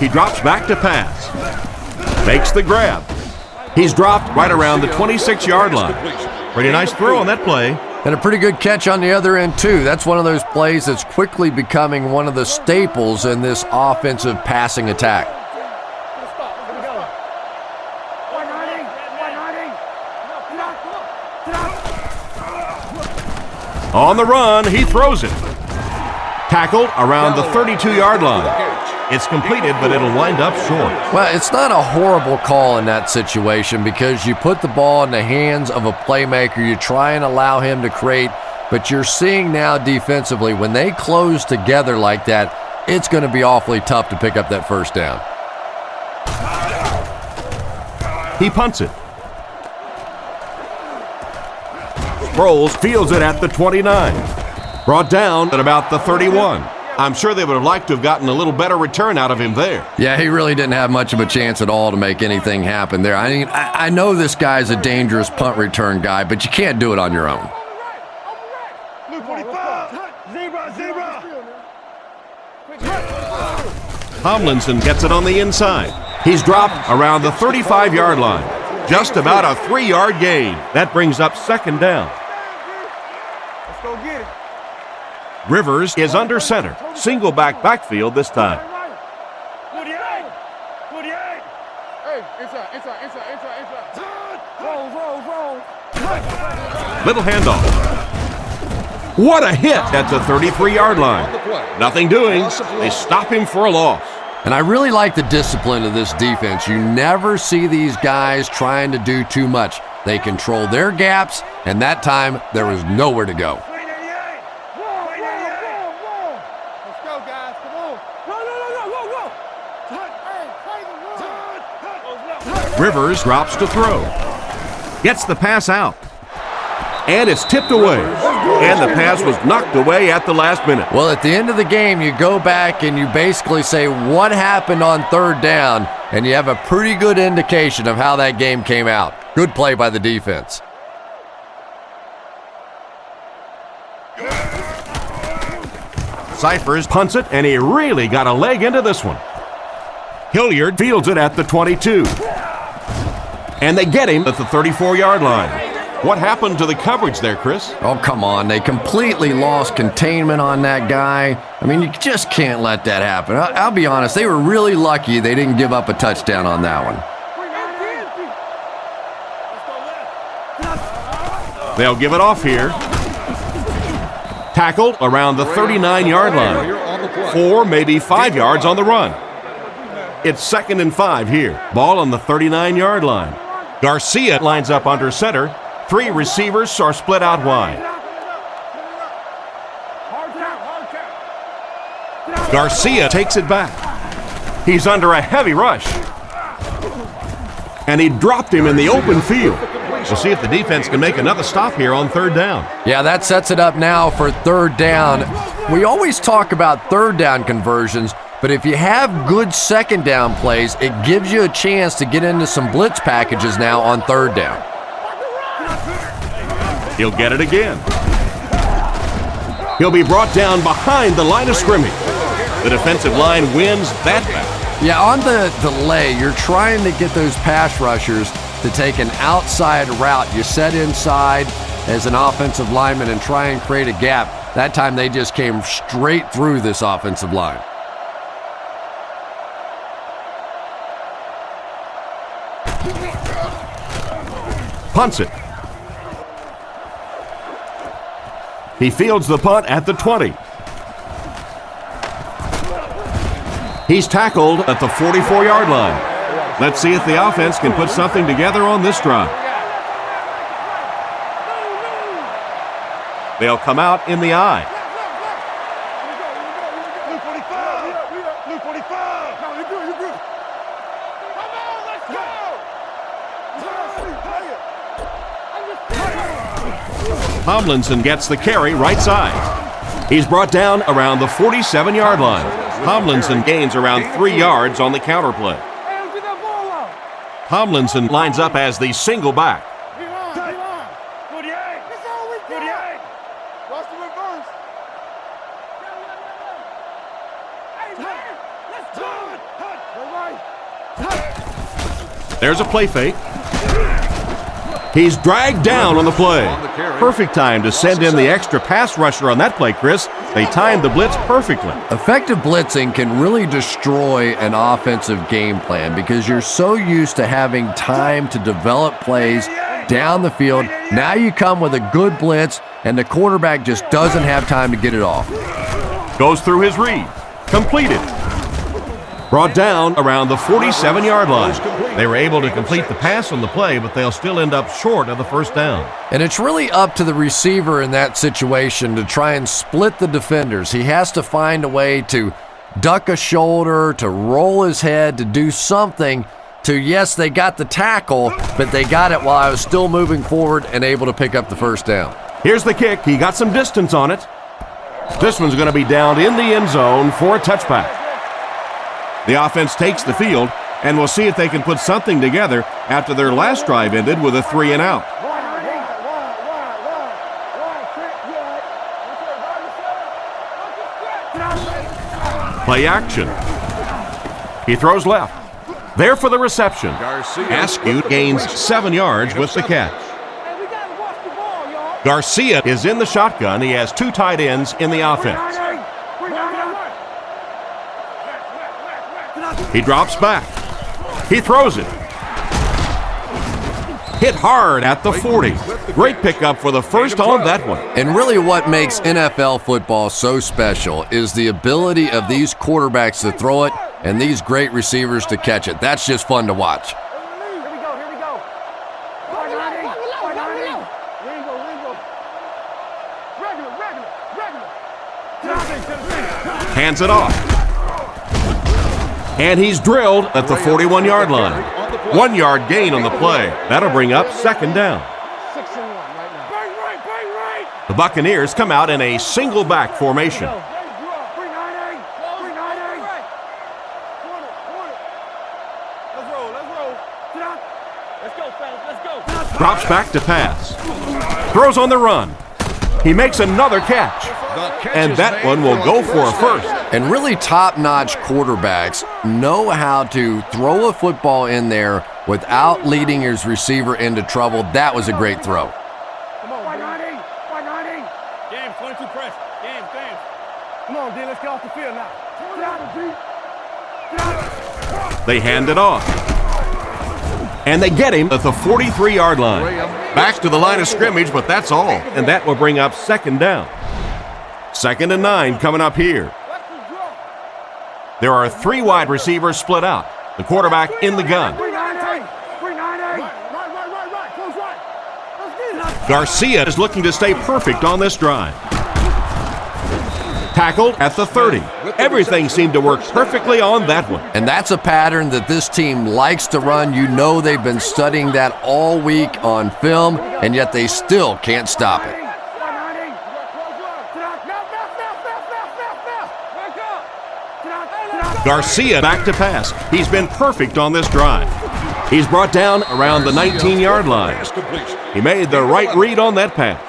He drops back to pass. Makes the grab. He's dropped right around the 26-yard line. Pretty nice throw on that play. And a pretty good catch on the other end, too. That's one of those plays that's quickly becoming one of the staples in this offensive passing attack. Here we go. 190. 190. On the run, he throws it. Tackled around the 32-yard line. It's completed, but it'll wind up short. Well, it's not a horrible call in that situation because you put the ball in the hands of a playmaker. You try and allow him to create, but you're seeing now defensively, when they close together like that, it's going to be awfully tough to pick up that first down. He punts it. Sproles fields it at the 29. Brought down at about the 31. I'm sure they would have liked to have gotten a little better return out of him there. Yeah, he really didn't have much of a chance at all to make anything happen there. I mean, I know this guy's a dangerous punt return guy, but you can't do it on your own. Blue 45. Zebra. Tomlinson gets it on the inside. He's dropped around the 35-yard line. Just about a 3-yard gain. That brings up second down. Let's go get it. Rivers is under center. Single backfield this time. 48. Hey, inside. Roll. Little handoff. What a hit at the 33-yard line. Nothing doing. They stop him for a loss. And I really like the discipline of this defense. You never see these guys trying to do too much. They control their gaps, and that time there was nowhere to go. Let's go, guys. Come on. Go. Rivers drops to throw. Gets the pass out. And it's tipped away. And the pass was knocked away at the last minute. Well, at the end of the game, you go back and you basically say what happened on third down, and you have a pretty good indication of how that game came out. Good play by the defense. Cyphers punts it, and he really got a leg into this one. Hilliard fields it at the 22. And they get him at the 34-yard line. What happened to the coverage there, Chris? Oh, come on. They completely lost containment on that guy. I mean, you just can't let that happen. I'll be honest, they were really lucky they didn't give up a touchdown on that one. They'll give it off here. Tackled around the 39-yard line. 4, maybe 5 yards on the run. It's 2nd and 5 here. Ball on the 39-yard line. Garcia lines up under center. 3 receivers are split out wide. Garcia takes it back. He's under a heavy rush. And he dropped him in the open field. We'll see if the defense can make another stop here on third down. Yeah, that sets it up now for third down. We always talk about third down conversions, But if you have good second down plays, it gives you a chance to get into some blitz packages now on third down. He'll get it again. He'll be brought down behind the line of scrimmage. The defensive line wins that battle. Yeah, on the delay, you're trying to get those pass rushers to take an outside route. You set inside as an offensive lineman and try and create a gap. That time they just came straight through this offensive line. Punts it. He fields the punt at the 20. He's tackled at the 44-yard line. Let's see if the offense can put something together on this drive. They'll come out in the eye. Tomlinson gets the carry right side. He's brought down around the 47-yard line. Tomlinson gains around 3 yards on the counterplay. Tomlinson lines up as the single back. There's a play fake. He's dragged down on the play. Perfect time to send in the extra pass rusher on that play, Chris. They timed the blitz perfectly. Effective blitzing can really destroy an offensive game plan because you're so used to having time to develop plays down the field. Now you come with a good blitz, and the quarterback just doesn't have time to get it off. Goes through his read. Completed. Brought down around the 47-yard line. They were able to complete the pass on the play, but they'll still end up short of the first down. And it's really up to the receiver in that situation to try and split the defenders. He has to find a way to duck a shoulder, to roll his head, to do something to, yes, they got the tackle, but they got it while I was still moving forward and able to pick up the first down. Here's the kick. He got some distance on it. This one's going to be down in the end zone for a touchback. The offense takes the field, and we'll see if they can put something together after their last drive ended with a 3 and out. Play action. He throws left. There for the reception. Askew gains 7 yards with the catch. Garcia is in the shotgun. He has 2 tight ends in the offense. He drops back. He throws it. Hit hard at the 40. Great pickup for the first on that one. And really what makes NFL football so special is the ability of these quarterbacks to throw it and these great receivers to catch it. That's just fun to watch. Hands it off. And he's drilled at the 41-yard line. 1 yard gain on the play. That'll bring up second down. The Buccaneers come out in a single back formation. Drops back to pass. Throws on the run. He makes another catch. And that one will go for a first. And really top-notch quarterbacks know how to throw a football in there without leading his receiver into trouble. That was a great throw. Come on, 190, 190. James, 22 press. James. Come on, D, let's get off the field now. Get out. They hand it off. And they get him at the 43-yard line. Back to the line of scrimmage, but that's all. And that will bring up second down. 2nd and 9 coming up here. There are 3 wide receivers split out. The quarterback in the gun. Garcia is looking to stay perfect on this drive. Tackled at the 30. Everything seemed to work perfectly on that one. And that's a pattern that this team likes to run. You know they've been studying that all week on film, and yet they still can't stop it. Garcia back to pass. He's been perfect on this drive. He's brought down around the 19-yard line. He made the right read on that pass.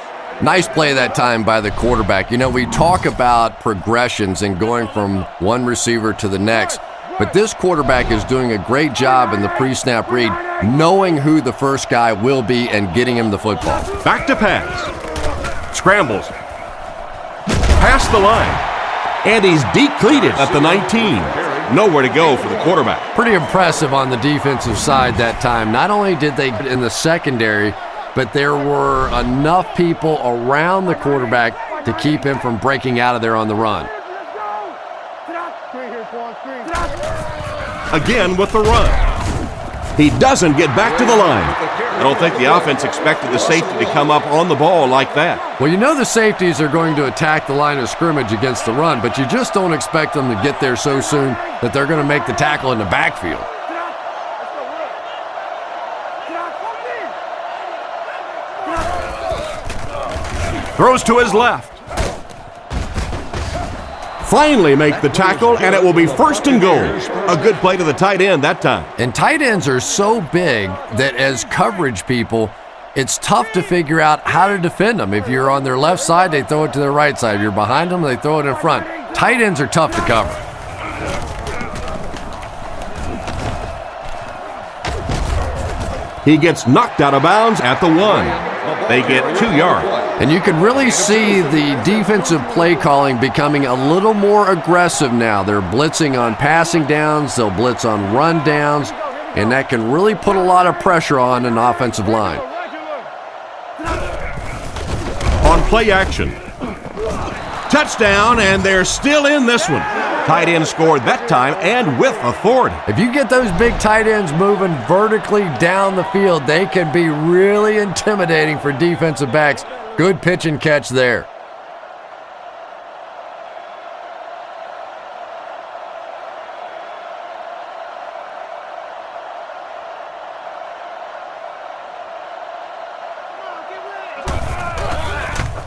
Nice play that time by the quarterback. You know, we talk about progressions and going from one receiver to the next, but this quarterback is doing a great job in the pre-snap read, knowing who the first guy will be and getting him the football. Back to pass. Scrambles. Past the line. And he's decleated at the 19. Nowhere to go for the quarterback. Pretty impressive on the defensive side that time. Not only did they get in the secondary, but there were enough people around the quarterback to keep him from breaking out of there on the run. Again with the run. He doesn't get back to the line. I don't think the offense expected the safety to come up on the ball like that. Well, you know the safeties are going to attack the line of scrimmage against the run, but you just don't expect them to get there so soon that they're going to make the tackle in the backfield. Throws to his left. Finally make the tackle, and it will be 1st and goal. A good play to the tight end that time. And tight ends are so big that as coverage people, it's tough to figure out how to defend them. If you're on their left side, they throw it to their right side. If you're behind them, they throw it in front. Tight ends are tough to cover. He gets knocked out of bounds at the 1. They get 2 yards. And you can really see the defensive play calling becoming a little more aggressive now. They're blitzing on passing downs, they'll blitz on run downs, and that can really put a lot of pressure on an offensive line. On play action. Touchdown, and they're still in this one. Tight end scored that time and with authority. If you get those big tight ends moving vertically down the field, they can be really intimidating for defensive backs. Good pitch and catch there.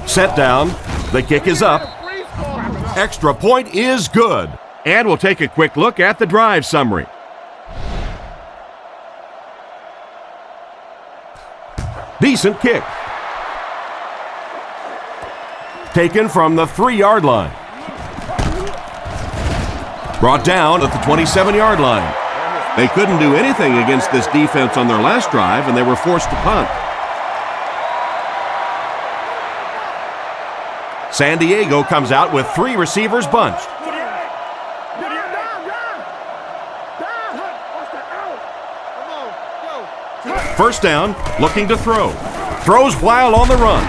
Set down. The kick is up. Extra point is good. And we'll take a quick look at the drive summary. Decent kick. Taken from the 3-yard line. Brought down at the 27-yard line. They couldn't do anything against this defense on their last drive, and they were forced to punt. San Diego comes out with 3 receivers bunched. First down, looking to throw. Throws while on the run.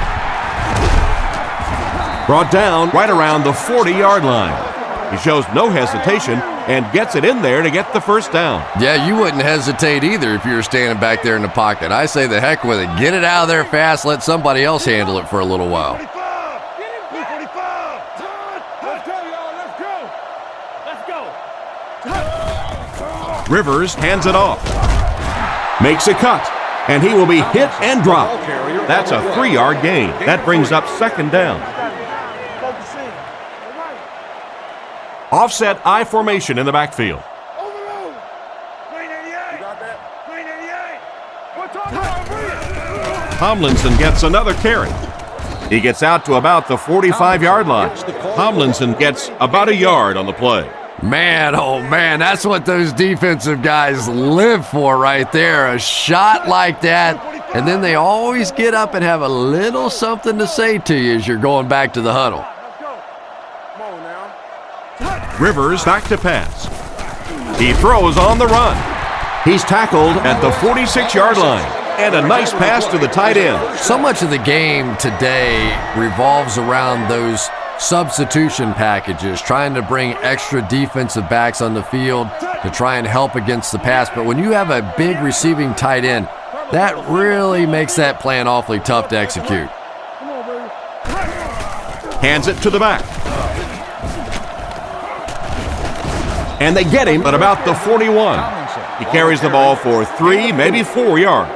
Brought down right around the 40-yard line. He shows no hesitation and gets it in there to get the first down. Yeah, you wouldn't hesitate either if you were standing back there in the pocket. I say the heck with it. Get it out of there fast. Let somebody else handle it for a little while. Rivers hands it off. Makes a cut, and he will be hit and dropped. That's a 3-yard gain. That brings up second down. Offset I formation in the backfield. Tomlinson gets another carry. He gets out to about the 45-yard line. Tomlinson gets about a yard on the play. Man, oh man, that's what those defensive guys live for right there. A shot like that, and then they always get up and have a little something to say to you as you're going back to the huddle. Rivers back to pass. He throws on the run. He's tackled at the 46-yard line. And a nice pass to the tight end. So much of the game today revolves around those substitution packages, trying to bring extra defensive backs on the field to try and help against the pass. But when you have a big receiving tight end, that really makes that plan awfully tough to execute. Hands it to the back. And they get him at about the 41. He carries the ball for 3, maybe 4 yards.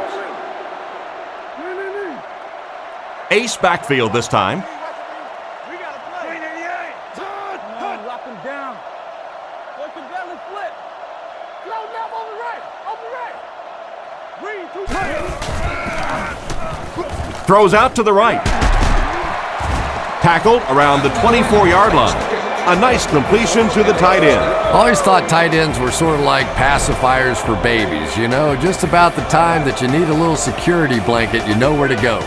Ace backfield this time. Throws out to the right. Tackled around the 24-yard line. A nice completion to the tight end. I always thought tight ends were sort of like pacifiers for babies. You know, just about the time that you need a little security blanket, you know where to go.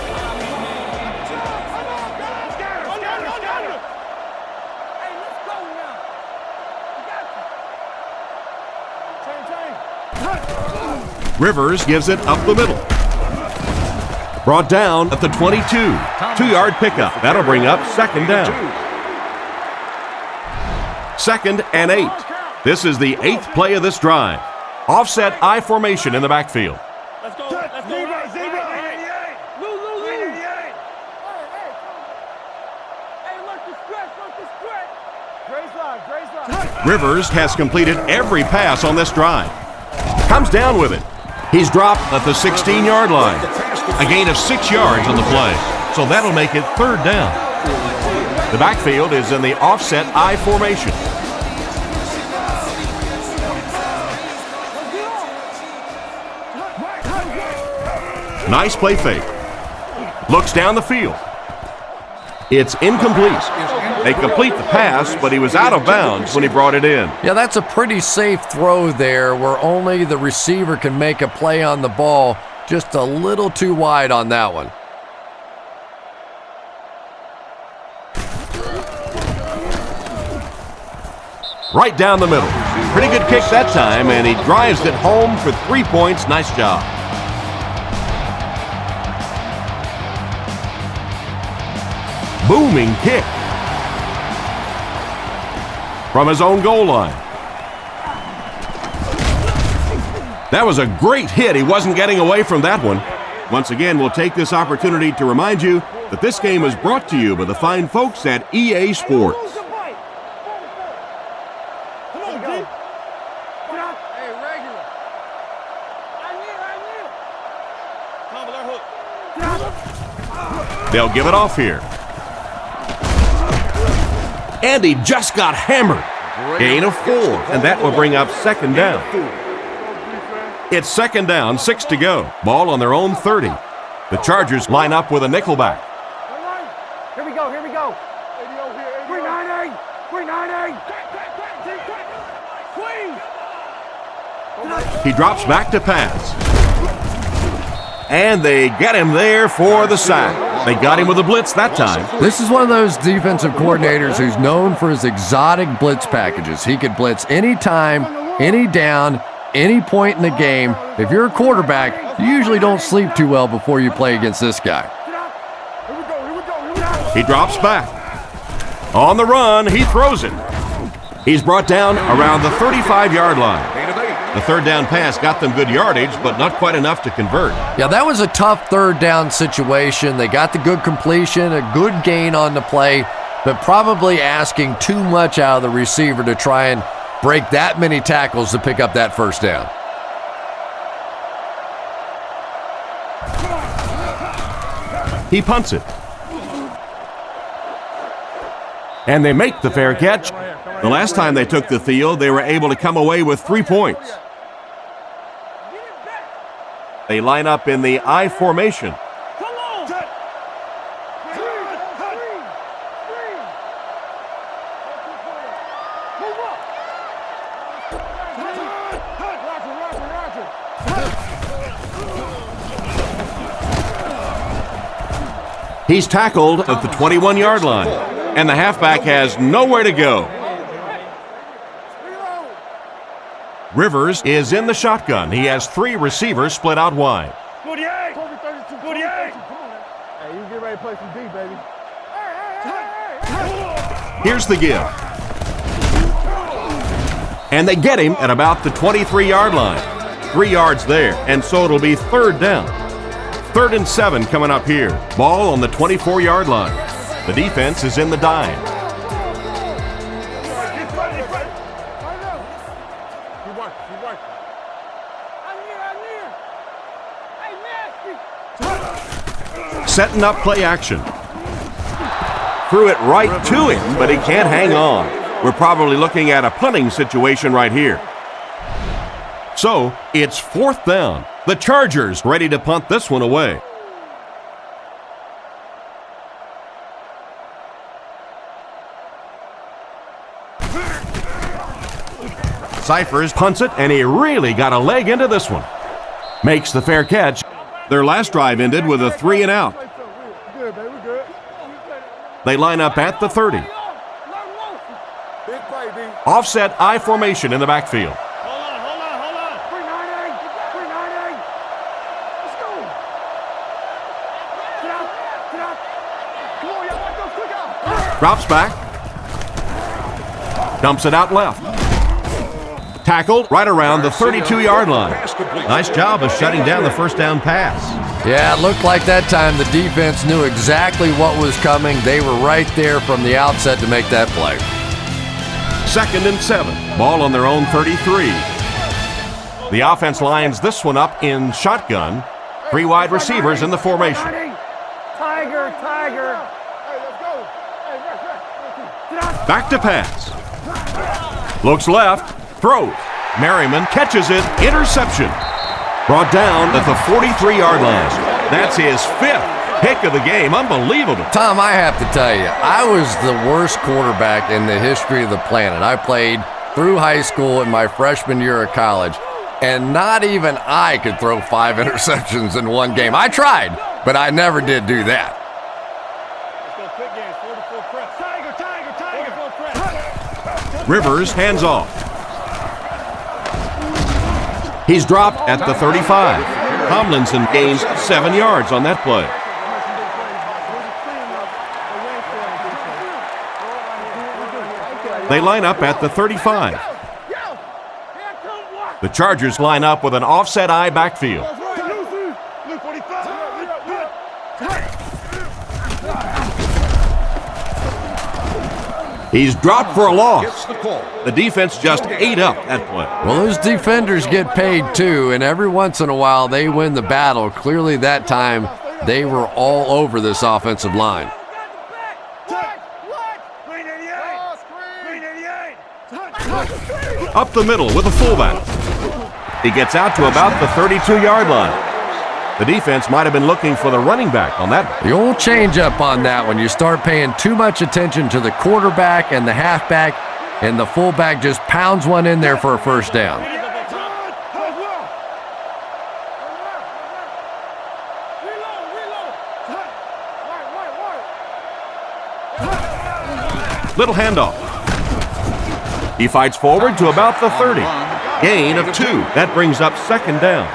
Rivers gives it up the middle. Brought down at the 22. 2-yard pickup. That'll bring up second down. 2nd and 8. This is the 8th play of this drive. Offset I formation in the backfield. Let's go. Let's go. Rivers has completed every pass on this drive. Comes down with it. He's dropped at the 16-yard line. A gain of 6 yards on the play. So that'll make it third down. The backfield is in the offset I formation. Nice play fake. Looks down the field. It's incomplete. They complete the pass, but he was out of bounds when he brought it in. Yeah, that's a pretty safe throw there where only the receiver can make a play on the ball. Just a little too wide on that one. Right down the middle. Pretty good kick that time, and he drives it home for 3 points. Nice job. Booming kick. From his own goal line. That was a great hit. He wasn't getting away from that one. Once again, we'll take this opportunity to remind you that this game is brought to you by the fine folks at EA Sports. They'll give it off here. And he just got hammered. Gain of 4, and that will bring up second down. It's second down, 6 to go. Ball on their own 30. The Chargers line up with a nickelback. Here we go. 390. 390. He drops back to pass. And they get him there for the sack. They got him with a blitz that time. This is one of those defensive coordinators who's known for his exotic blitz packages. He could blitz any time, any down, any point in the game. If you're a quarterback, you usually don't sleep too well before you play against this guy. He drops back. On the run, he throws it. He's brought down around the 35-yard line. The third down pass got them good yardage, but not quite enough to convert. Yeah, that was a tough third down situation. They got the good completion, a good gain on the play, but probably asking too much out of the receiver to try and break that many tackles to pick up that first down. He punts it. And they make the fair catch. The last time they took the field, they were able to come away with 3 points. They line up in the I formation. He's tackled at the 21-yard line, and the halfback has nowhere to go. Rivers is in the shotgun. He has 3 receivers split out wide. 48! 48! Hey, you get ready to play some D, baby. Here's the give. And they get him at about the 23-yard line. 3 yards there, and so it'll be third down. 3rd and 7 coming up here. Ball on the 24-yard line. The defense is in the dime. Setting up play action. Threw it right to him, but he can't hang on. We're probably looking at a punting situation right here. So it's 4th down. The Chargers ready to punt this one away. Cyphers punts it, and he really got a leg into this one. Makes the fair catch. Their last drive ended with a 3-and-out. They line up at the 30. Offset I formation in the backfield. Drops back. Dumps it out left. Tackled right around the 32-yard line. Nice job of shutting down the first down pass. Yeah, it looked like that time the defense knew exactly what was coming. They were right there from the outset to make that play. 2nd and 7. Ball on their own 33. The offense lines this one up in shotgun. 3 wide receivers in the formation. Tiger. Back to pass. Looks left. Throws. Merriman catches it. Interception. Brought down at the 43-yard line. That's his 5th pick of the game. Unbelievable. Tom, I have to tell you, I was the worst quarterback in the history of the planet. I played through high school and my freshman year of college, and not even I could throw 5 interceptions in one game. I tried, but I never did do that. Rivers hands off. He's dropped at the 35. Tomlinson gains 7 yards on that play. They line up at the 35. The Chargers line up with an offset I backfield. He's dropped for a loss. The defense just ate up that play. Well, those defenders get paid too, and every once in a while they win the battle. Clearly that time they were all over this offensive line. Up the middle with a fullback. He gets out to about the 32-yard line. The defense might have been looking for the running back on that. The old change up on that when you start paying too much attention to the quarterback and the halfback, and the fullback just pounds one in there for a first down. Little handoff. He fights forward to about the 30. Gain of 2. That brings up 2nd down.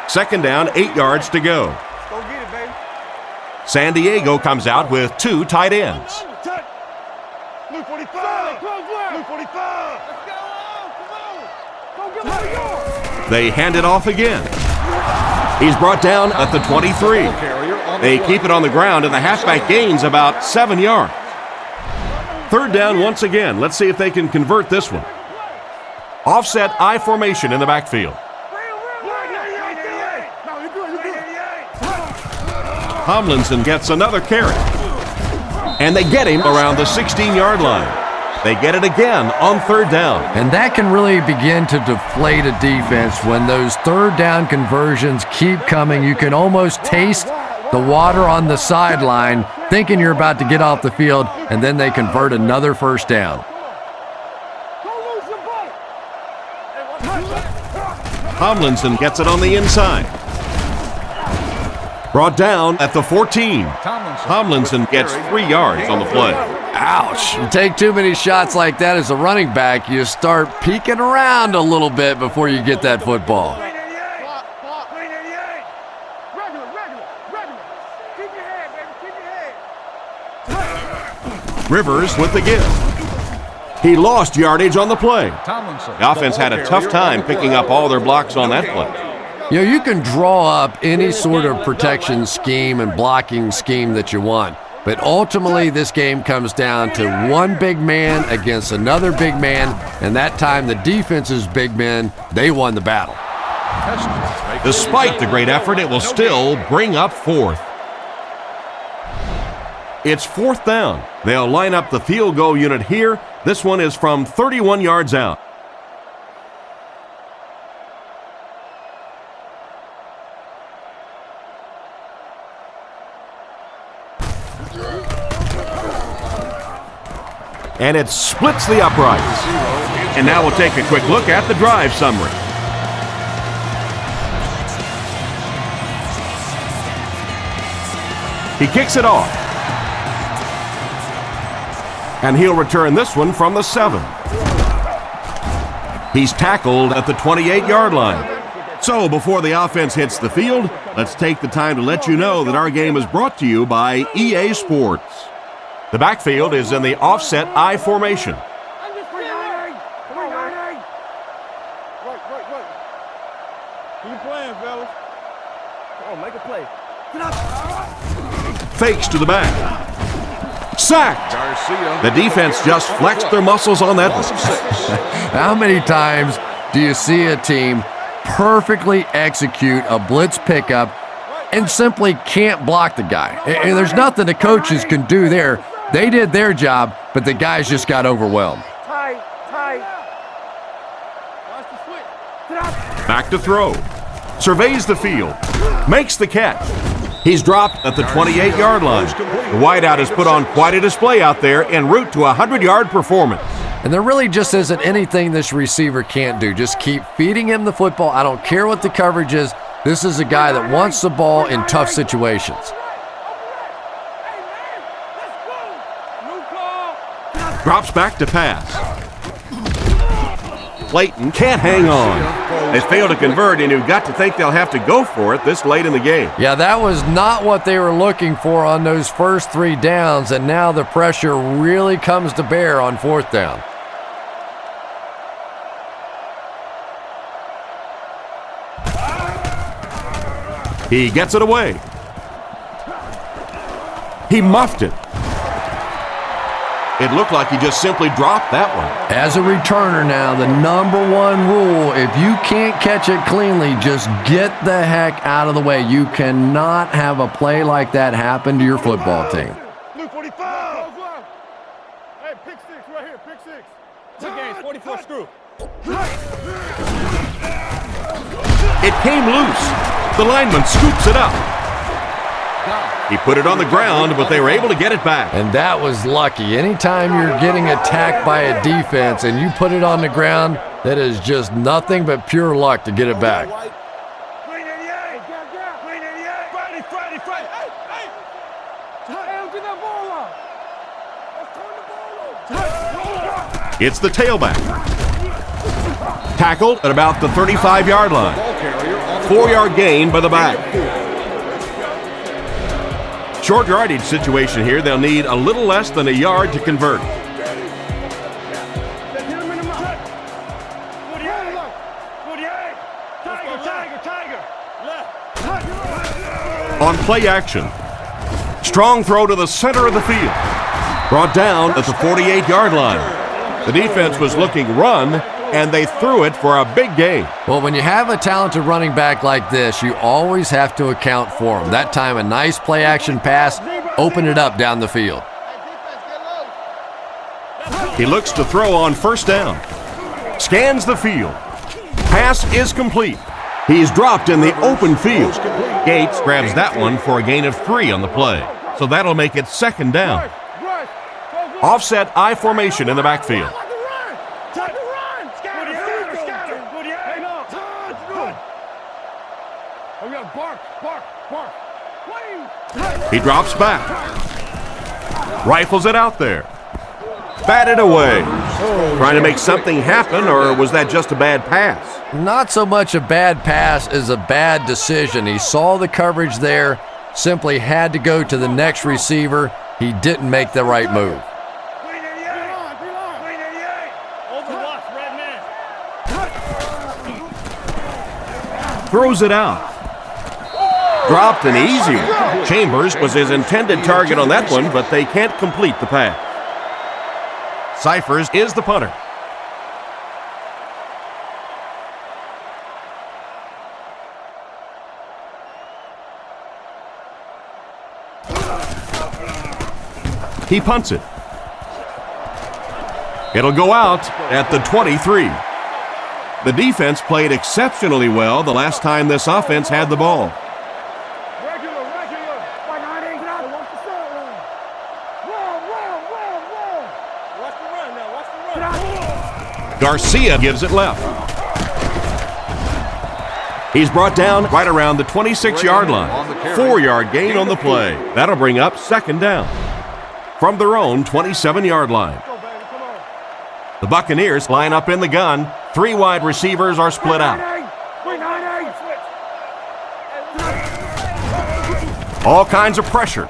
2nd down, 8 yards to go. Go get it, baby. San Diego comes out with 2 tight ends. Luke 45. Luke 45. Let's go. Come on. Go get yours. They hand it off again. He's brought down at the 23. They keep it on the ground, and the halfback gains about 7 yards. 3rd down once again. Let's see if they can convert this one. Offset I formation in the backfield. Tomlinson gets another carry. And they get him around the 16-yard line. They get it again on 3rd down. And that can really begin to deflate a defense when those 3rd down conversions keep coming. You can almost taste the water on the sideline, thinking you're about to get off the field, and then they convert another first down. Tomlinson gets it on the inside. Brought down at the 14. Tomlinson gets 3 yards on the play. Ouch. You take too many shots like that as a running back, you start peeking around a little bit before you get that football. Rivers with the give. He lost yardage on the play. The offense had a tough time picking up all their blocks on that play. You know, you can draw up any sort of protection scheme and blocking scheme that you want, but ultimately this game comes down to one big man against another big man, and that time the defense's big men, they won the battle. Despite the great effort, it will still bring up 4th. It's 4th down. They'll line up the field goal unit here. This one is from 31 yards out. and it splits the uprights. And now we'll take a quick look at the drive summary. He kicks it off. And he'll return this one from the 7. He's tackled at the 28-yard line. So before the offense hits the field, let's take the time to let you know that our game is brought to you by EA Sports. The backfield is in the offset I formation. Keep playing, fellas. Come on, make a play. Fakes to the back. Sacked. The defense just flexed their muscles on that one. How many times do you see a team perfectly execute a blitz pickup and simply can't block the guy? And there's nothing the coaches can do there. They did their job, but the guys just got overwhelmed. Tight. Watch the switch. Back to throw. Surveys the field. Makes the catch. He's dropped at the 28-yard line. The wideout has put on quite a display out there en route to a 100-yard performance. And there really just isn't anything this receiver can't do. Just keep feeding him the football. I don't care what the coverage is. This is a guy that wants the ball in tough situations. Drops back to pass. Clayton can't hang on. They fail to convert, and you've got to think they'll have to go for it this late in the game. Yeah, that was not what they were looking for on those first 3 downs, and now the pressure really comes to bear on 4th down. He gets it away. He muffed it. It looked like he just simply dropped that one. As a returner now, the number 1 rule, if you can't catch it cleanly, just get the heck out of the way. You cannot have a play like that happen to your football team. Luke 45. Hey, pick 6 right here, pick 6. Good game, 44 screw. It came loose. The lineman scoops it up. He put it on the ground, but they were able to get it back. And that was lucky. Anytime you're getting attacked by a defense and you put it on the ground, that is just nothing but pure luck to get it back. Green 88. Green 88. Friday. Hey. Hey, get that ball up. Let's turn the ball over. It's the tailback. Tackled at about the 35-yard line. 4-yard gain by the back. Short yardage situation here. They'll need a little less than a yard to convert. On play action. Strong throw to the center of the field. Brought down at the 48-yard line. The defense was looking run, and they threw it for a big gain. Well, when you have a talented running back like this, you always have to account for him. That time, a nice play-action pass opened it up down the field. He looks to throw on 1st down. Scans the field. Pass is complete. He's dropped in the open field. Gates grabs that one for a gain of 3 on the play. So that'll make it 2nd down. Offset I formation in the backfield. He drops back. Rifles it out there. Batted away. Trying to make something happen, or was that just a bad pass? Not so much a bad pass as a bad decision. He saw the coverage there, simply had to go to the next receiver. He didn't make the right move. Throws it out. Dropped an easy one. Chambers was his intended target on that one, but they can't complete the pass. Cyphers is the punter. He punts it. It'll go out at the 23. The defense played exceptionally well the last time this offense had the ball. Garcia gives it left. He's brought down right around the 26-yard line. 4-yard gain on the play. That'll bring up second down from their own 27-yard line. The Buccaneers line up in the gun. 3 wide receivers are split out. All kinds of pressure.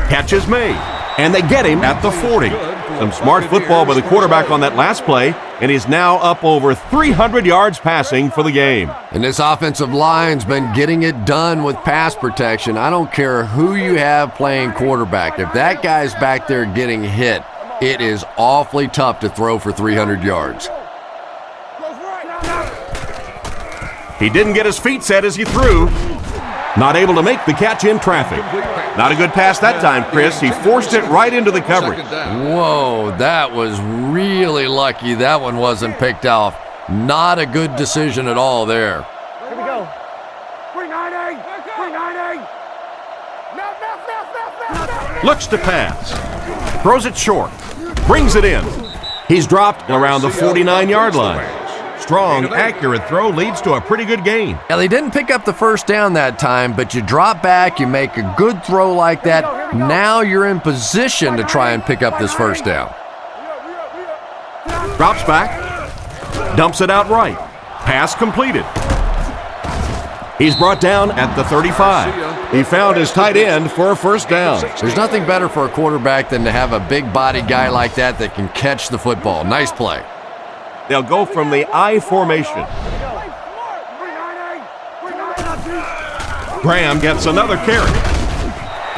Catch is made, and they get him at the 40. Some smart football by the quarterback on that last play, and he's now up over 300 yards passing for the game. And this offensive line's been getting it done with pass protection. I don't care who you have playing quarterback. If that guy's back there getting hit, it is awfully tough to throw for 300 yards. He didn't get his feet set as he threw. Not able to make the catch in traffic. Not a good pass that time, Chris. He forced it right into the coverage. Whoa, that was really lucky that one wasn't picked off. Not a good decision at all there. Here we go. 390. 390. Looks to pass. Throws it short. Brings it in. He's dropped around the 49-yard line. Strong, accurate throw leads to a pretty good gain. Now, they didn't pick up the first down that time, but you drop back, you make a good throw like that. Now you're in position to try and pick up this first down. Drops back. Dumps it out right. Pass completed. He's brought down at the 35. He found his tight end for a first down. There's nothing better for a quarterback than to have a big body guy like that that can catch the football. Nice play. They'll go from the I formation. Graham gets another carry.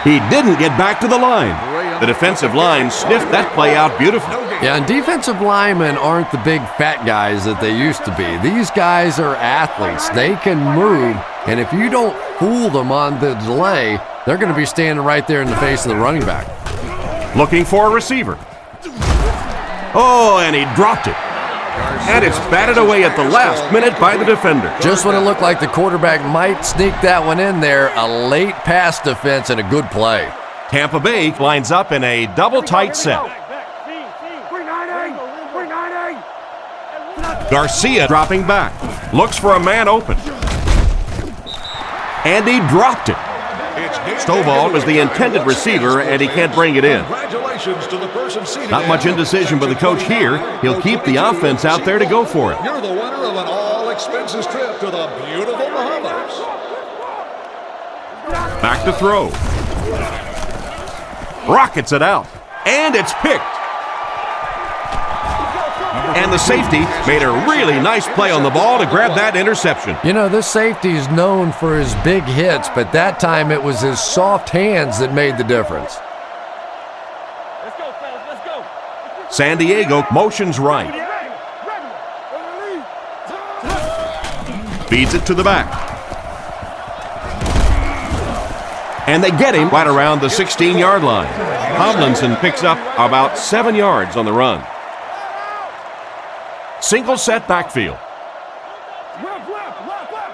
He didn't get back to the line. The defensive line sniffed that play out beautifully. Yeah, and defensive linemen aren't the big fat guys that they used to be. These guys are athletes. They can move, and if you don't fool them on the delay, they're going to be standing right there in the face of the running back. Looking for a receiver. Oh, and he dropped it. And it's batted away at the last minute by the defender. Just when it looked like the quarterback might sneak that one in there, a late pass defense and a good play. Tampa Bay lines up in a double tight set. Garcia dropping back. Looks for a man open. And he dropped it. Stovall was the intended receiver, and he can't bring it in. Not much indecision by the coach here. He'll keep the offense out there to go for it. You're the winner of an all-expenses trip to the beautiful Bahamas. Back to throw. Rockets it out. And it's picked. And the safety made a really nice play on the ball to grab that interception. You know, this safety is known for his big hits, but that time it was his soft hands that made the difference. Let's go, fellas. Let's go. San Diego motions right. Feeds it to the back. And they get him right around the 16-yard line. Tomlinson picks up about 7 yards on the run. Single set backfield. Left.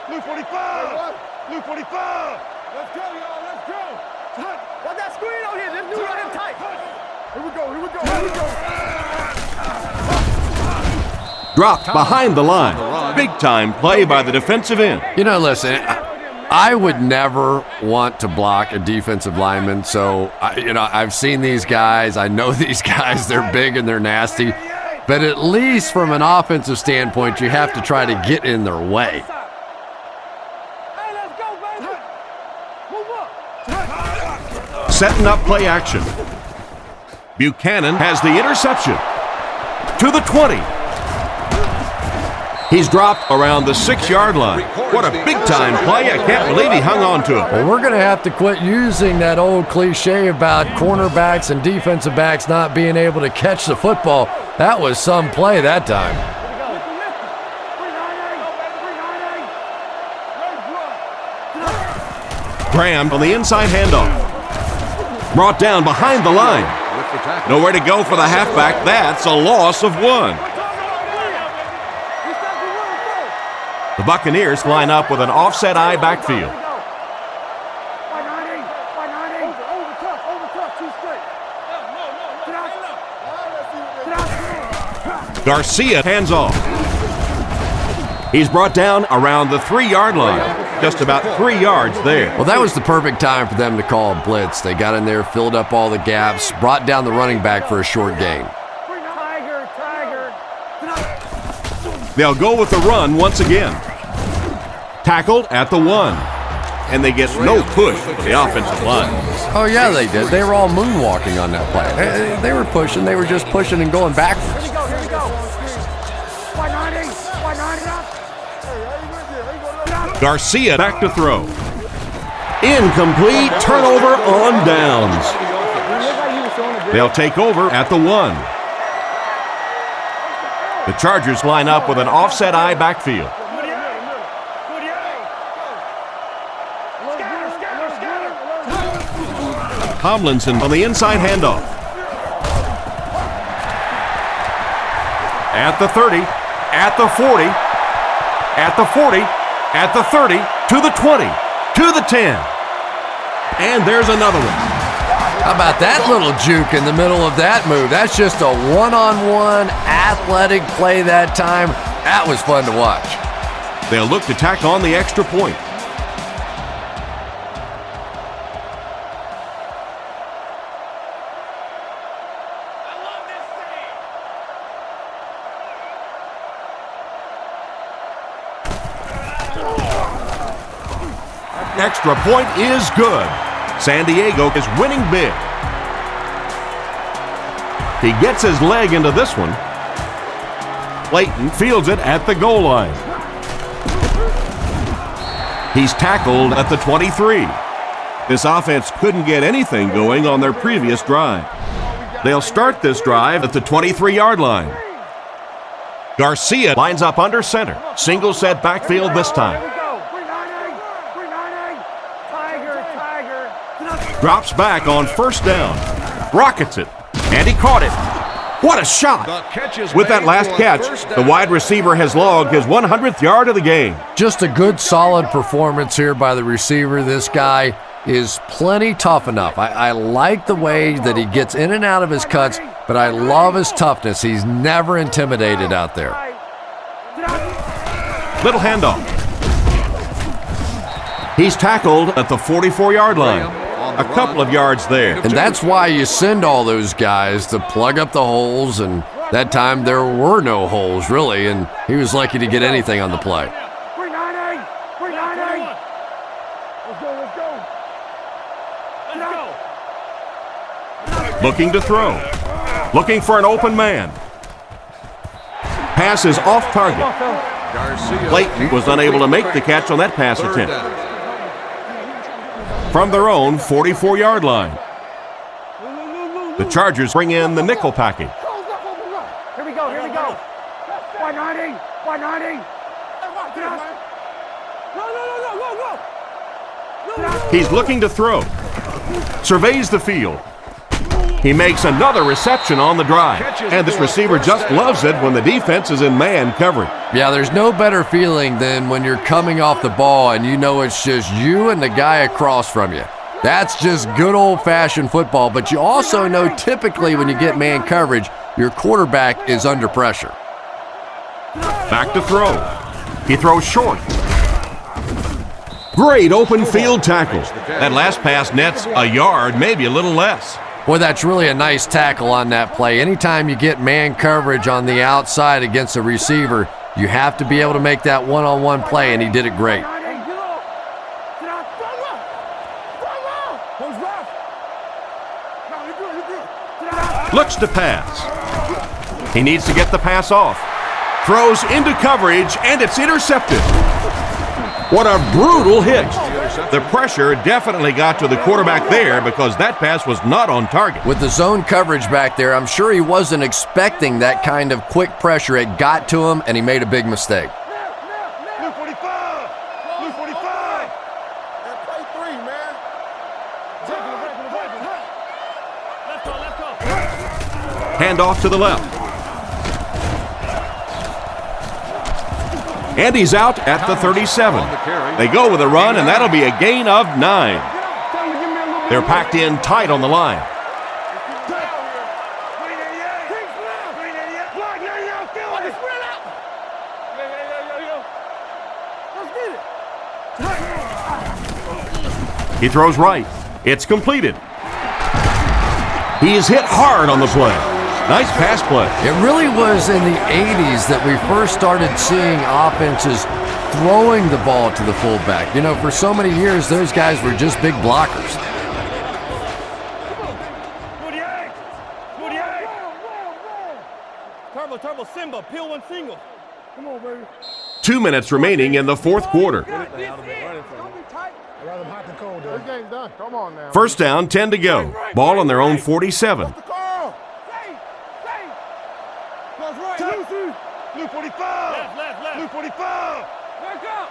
Blue 45. Blue 45. Let's go, y'all. Let's go. What's that screen on here? Let's do it tight. Here we go. Dropped behind the line. Big time play by the defensive end. You know, listen, I would never want to block a defensive lineman, so, I've seen these guys. I know these guys. They're big and they're nasty. But at least from an offensive standpoint, you have to try to get in their way. Hey, let's go, baby. Move up. Setting up play action. Buchanan has the interception. To the 20. He's dropped around the 6-yard line. What a big-time play. I can't believe he hung on to it. Well, we're going to have to quit using that old cliche about cornerbacks and defensive backs not being able to catch the football. That was some play that time. Graham on the inside handoff. Brought down behind the line. Nowhere to go for the halfback. That's a loss of 1. The Buccaneers line up with an offset eye backfield. Over tough, too straight. Garcia hands off. He's brought down around the 3-yard line. Just about 3 yards there. Well, that was the perfect time for them to call a blitz. They got in there, filled up all the gaps, brought down the running back for a short gain. They'll go with the run once again. Tackled at the 1. And they get no push from the offensive line. Oh, yeah, they did. They were all moonwalking on that play. They were pushing. They were just pushing and going backwards. Garcia back to throw. Incomplete, turnover on downs. They'll take over at the 1. The Chargers line up with an offset eye backfield. Tomlinson on the inside handoff. At the 30, at the 40, at the 40, at the 30, to the 20, to the 10. And there's another one. How about that little juke in the middle of that move? That's just a one-on-one athletic play that time. That was fun to watch. They'll look to tack on the extra point. Extra point is good. San Diego is winning big. He gets his leg into this one. Clayton fields it at the goal line. He's tackled at the 23. This offense couldn't get anything going on their previous drive. They'll start this drive at the 23-yard line. Garcia lines up under center. Single set backfield this time. Drops back on first down. Rockets it. And he caught it. What a shot. With that last catch, the wide receiver has logged his 100th yard of the game. Just a good, solid performance here by the receiver. This guy is plenty tough enough. I like the way that he gets in and out of his cuts, but I love his toughness. He's never intimidated out there. Little handoff. He's tackled at the 44-yard line. A couple of yards there. And that's why you send all those guys to plug up the holes, and that time there were no holes, really, and he was lucky to get anything on the play. Looking to throw. Looking for an open man. Pass is off target. Clayton was unable to make the catch on that pass attempt. From their own 44-yard line. The Chargers bring in the nickel package. Here we go. 190. He's looking to throw. Surveys the field. He makes another reception on the drive. And this receiver just loves it when the defense is in man coverage. Yeah, there's no better feeling than when you're coming off the ball and you know it's just you and the guy across from you. That's just good old-fashioned football, but you also know typically when you get man coverage, your quarterback is under pressure. Back to throw. He throws short. Great open field tackle. That last pass nets a yard, maybe a little less. Boy, that's really a nice tackle on that play. Anytime you get man coverage on the outside against a receiver, you have to be able to make that one-on-one play, and he did it great. Looks to pass. He needs to get the pass off. Throws into coverage, and it's intercepted. What a brutal hit. The pressure definitely got to the quarterback there because that pass was not on target. With the zone coverage back there, I'm sure he wasn't expecting that kind of quick pressure. It got to him, and he made a big mistake. Blue 45. Play 3, man. Hand off to the left. And he's out at the 37. They go with a run, and that'll be a gain of 9. They're packed in tight on the line. He throws right. It's completed. He is hit hard on the play. Nice pass play. It really was in the 80s that we first started seeing offenses throwing the ball to the fullback. You know, for so many years, those guys were just big blockers. 48! Turbo, Simba, peel one single. Come on, baby. 2 minutes remaining in the fourth quarter. This game's done. Come on now. First down, 10 to go. Ball on their own 47. Blue 45. Left. Blue 45. Back up.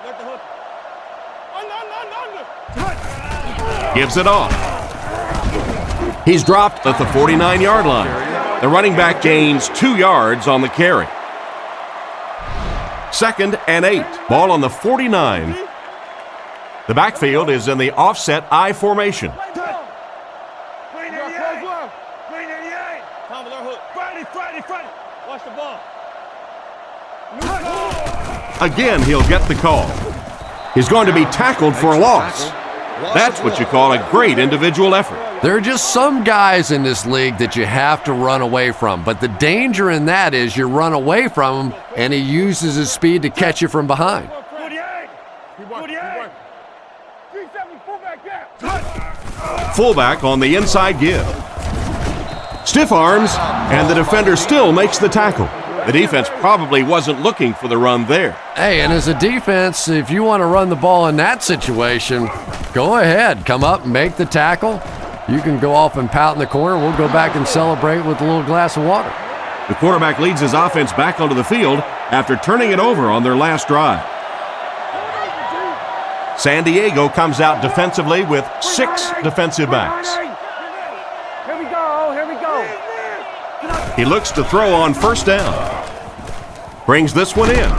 Let the hook. Under. Gives it off. He's dropped at the 49-yard line. The running back gains 2 yards on the carry. 2nd and 8. Ball on the 49. The backfield is in the offset I formation. Friday. Watch the ball. Again, he'll get the call. He's going to be tackled for a loss. That's what you call a great individual effort. There are just some guys in this league that you have to run away from, but the danger in that is you run away from him and he uses his speed to catch you from behind. 48. Fullback on the inside give. Stiff arms, and the defender still makes the tackle. The defense probably wasn't looking for the run there. Hey, and as a defense, if you want to run the ball in that situation, go ahead. Come up and make the tackle. You can go off and pout in the corner. We'll go back and celebrate with a little glass of water. The quarterback leads his offense back onto the field after turning it over on their last drive. San Diego comes out defensively with 6 defensive backs. Here we go. He looks to throw on first down. Brings this one in.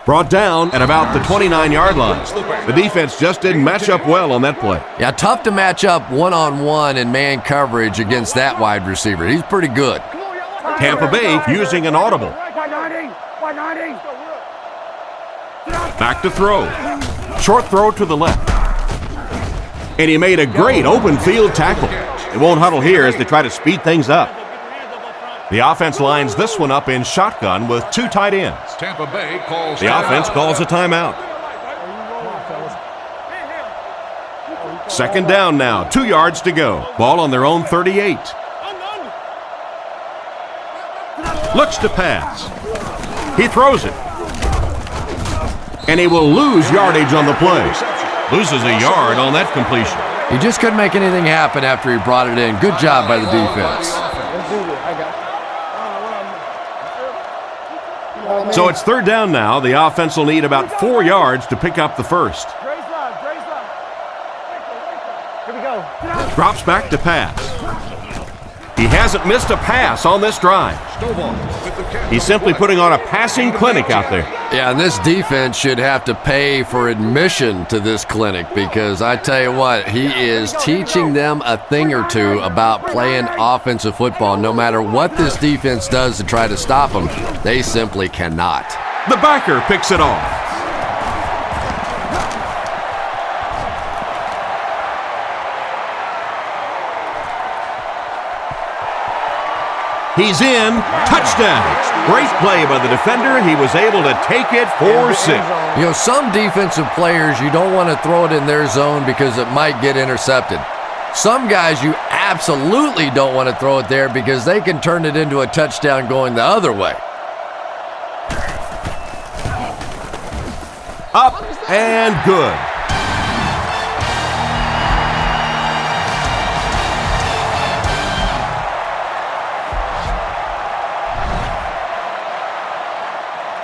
Brought down at about the 29-yard line. The defense just didn't match up well on that play. Yeah, tough to match up one-on-one in man coverage against that wide receiver. He's pretty good. Tampa Bay using an audible. Back to throw. Short throw to the left. And he made a great open field tackle. They won't huddle here as they try to speed things up. The offense lines this one up in shotgun with 2 tight ends. Tampa Bay calls The offense calls a timeout. 2nd down now, 2 yards to go. Ball on their own 38. Looks to pass. He throws it. And he will lose yardage on the play. Loses a yard on that completion. He just couldn't make anything happen after he brought it in. Good job by the defense. So it's 3rd down now. The offense will need about 4 yards to pick up the first. Here we go. Drops back to pass. He hasn't missed a pass on this drive. He's simply putting on a passing clinic out there. Yeah, and this defense should have to pay for admission to this clinic because I tell you what, he is teaching them a thing or two about playing offensive football. No matter what this defense does to try to stop them, they simply cannot. The backer picks it off. He's in. Touchdown. Great play by the defender. He was able to take it for 6. You know, some defensive players, you don't want to throw it in their zone because it might get intercepted. Some guys, you absolutely don't want to throw it there because they can turn it into a touchdown going the other way. Up and good.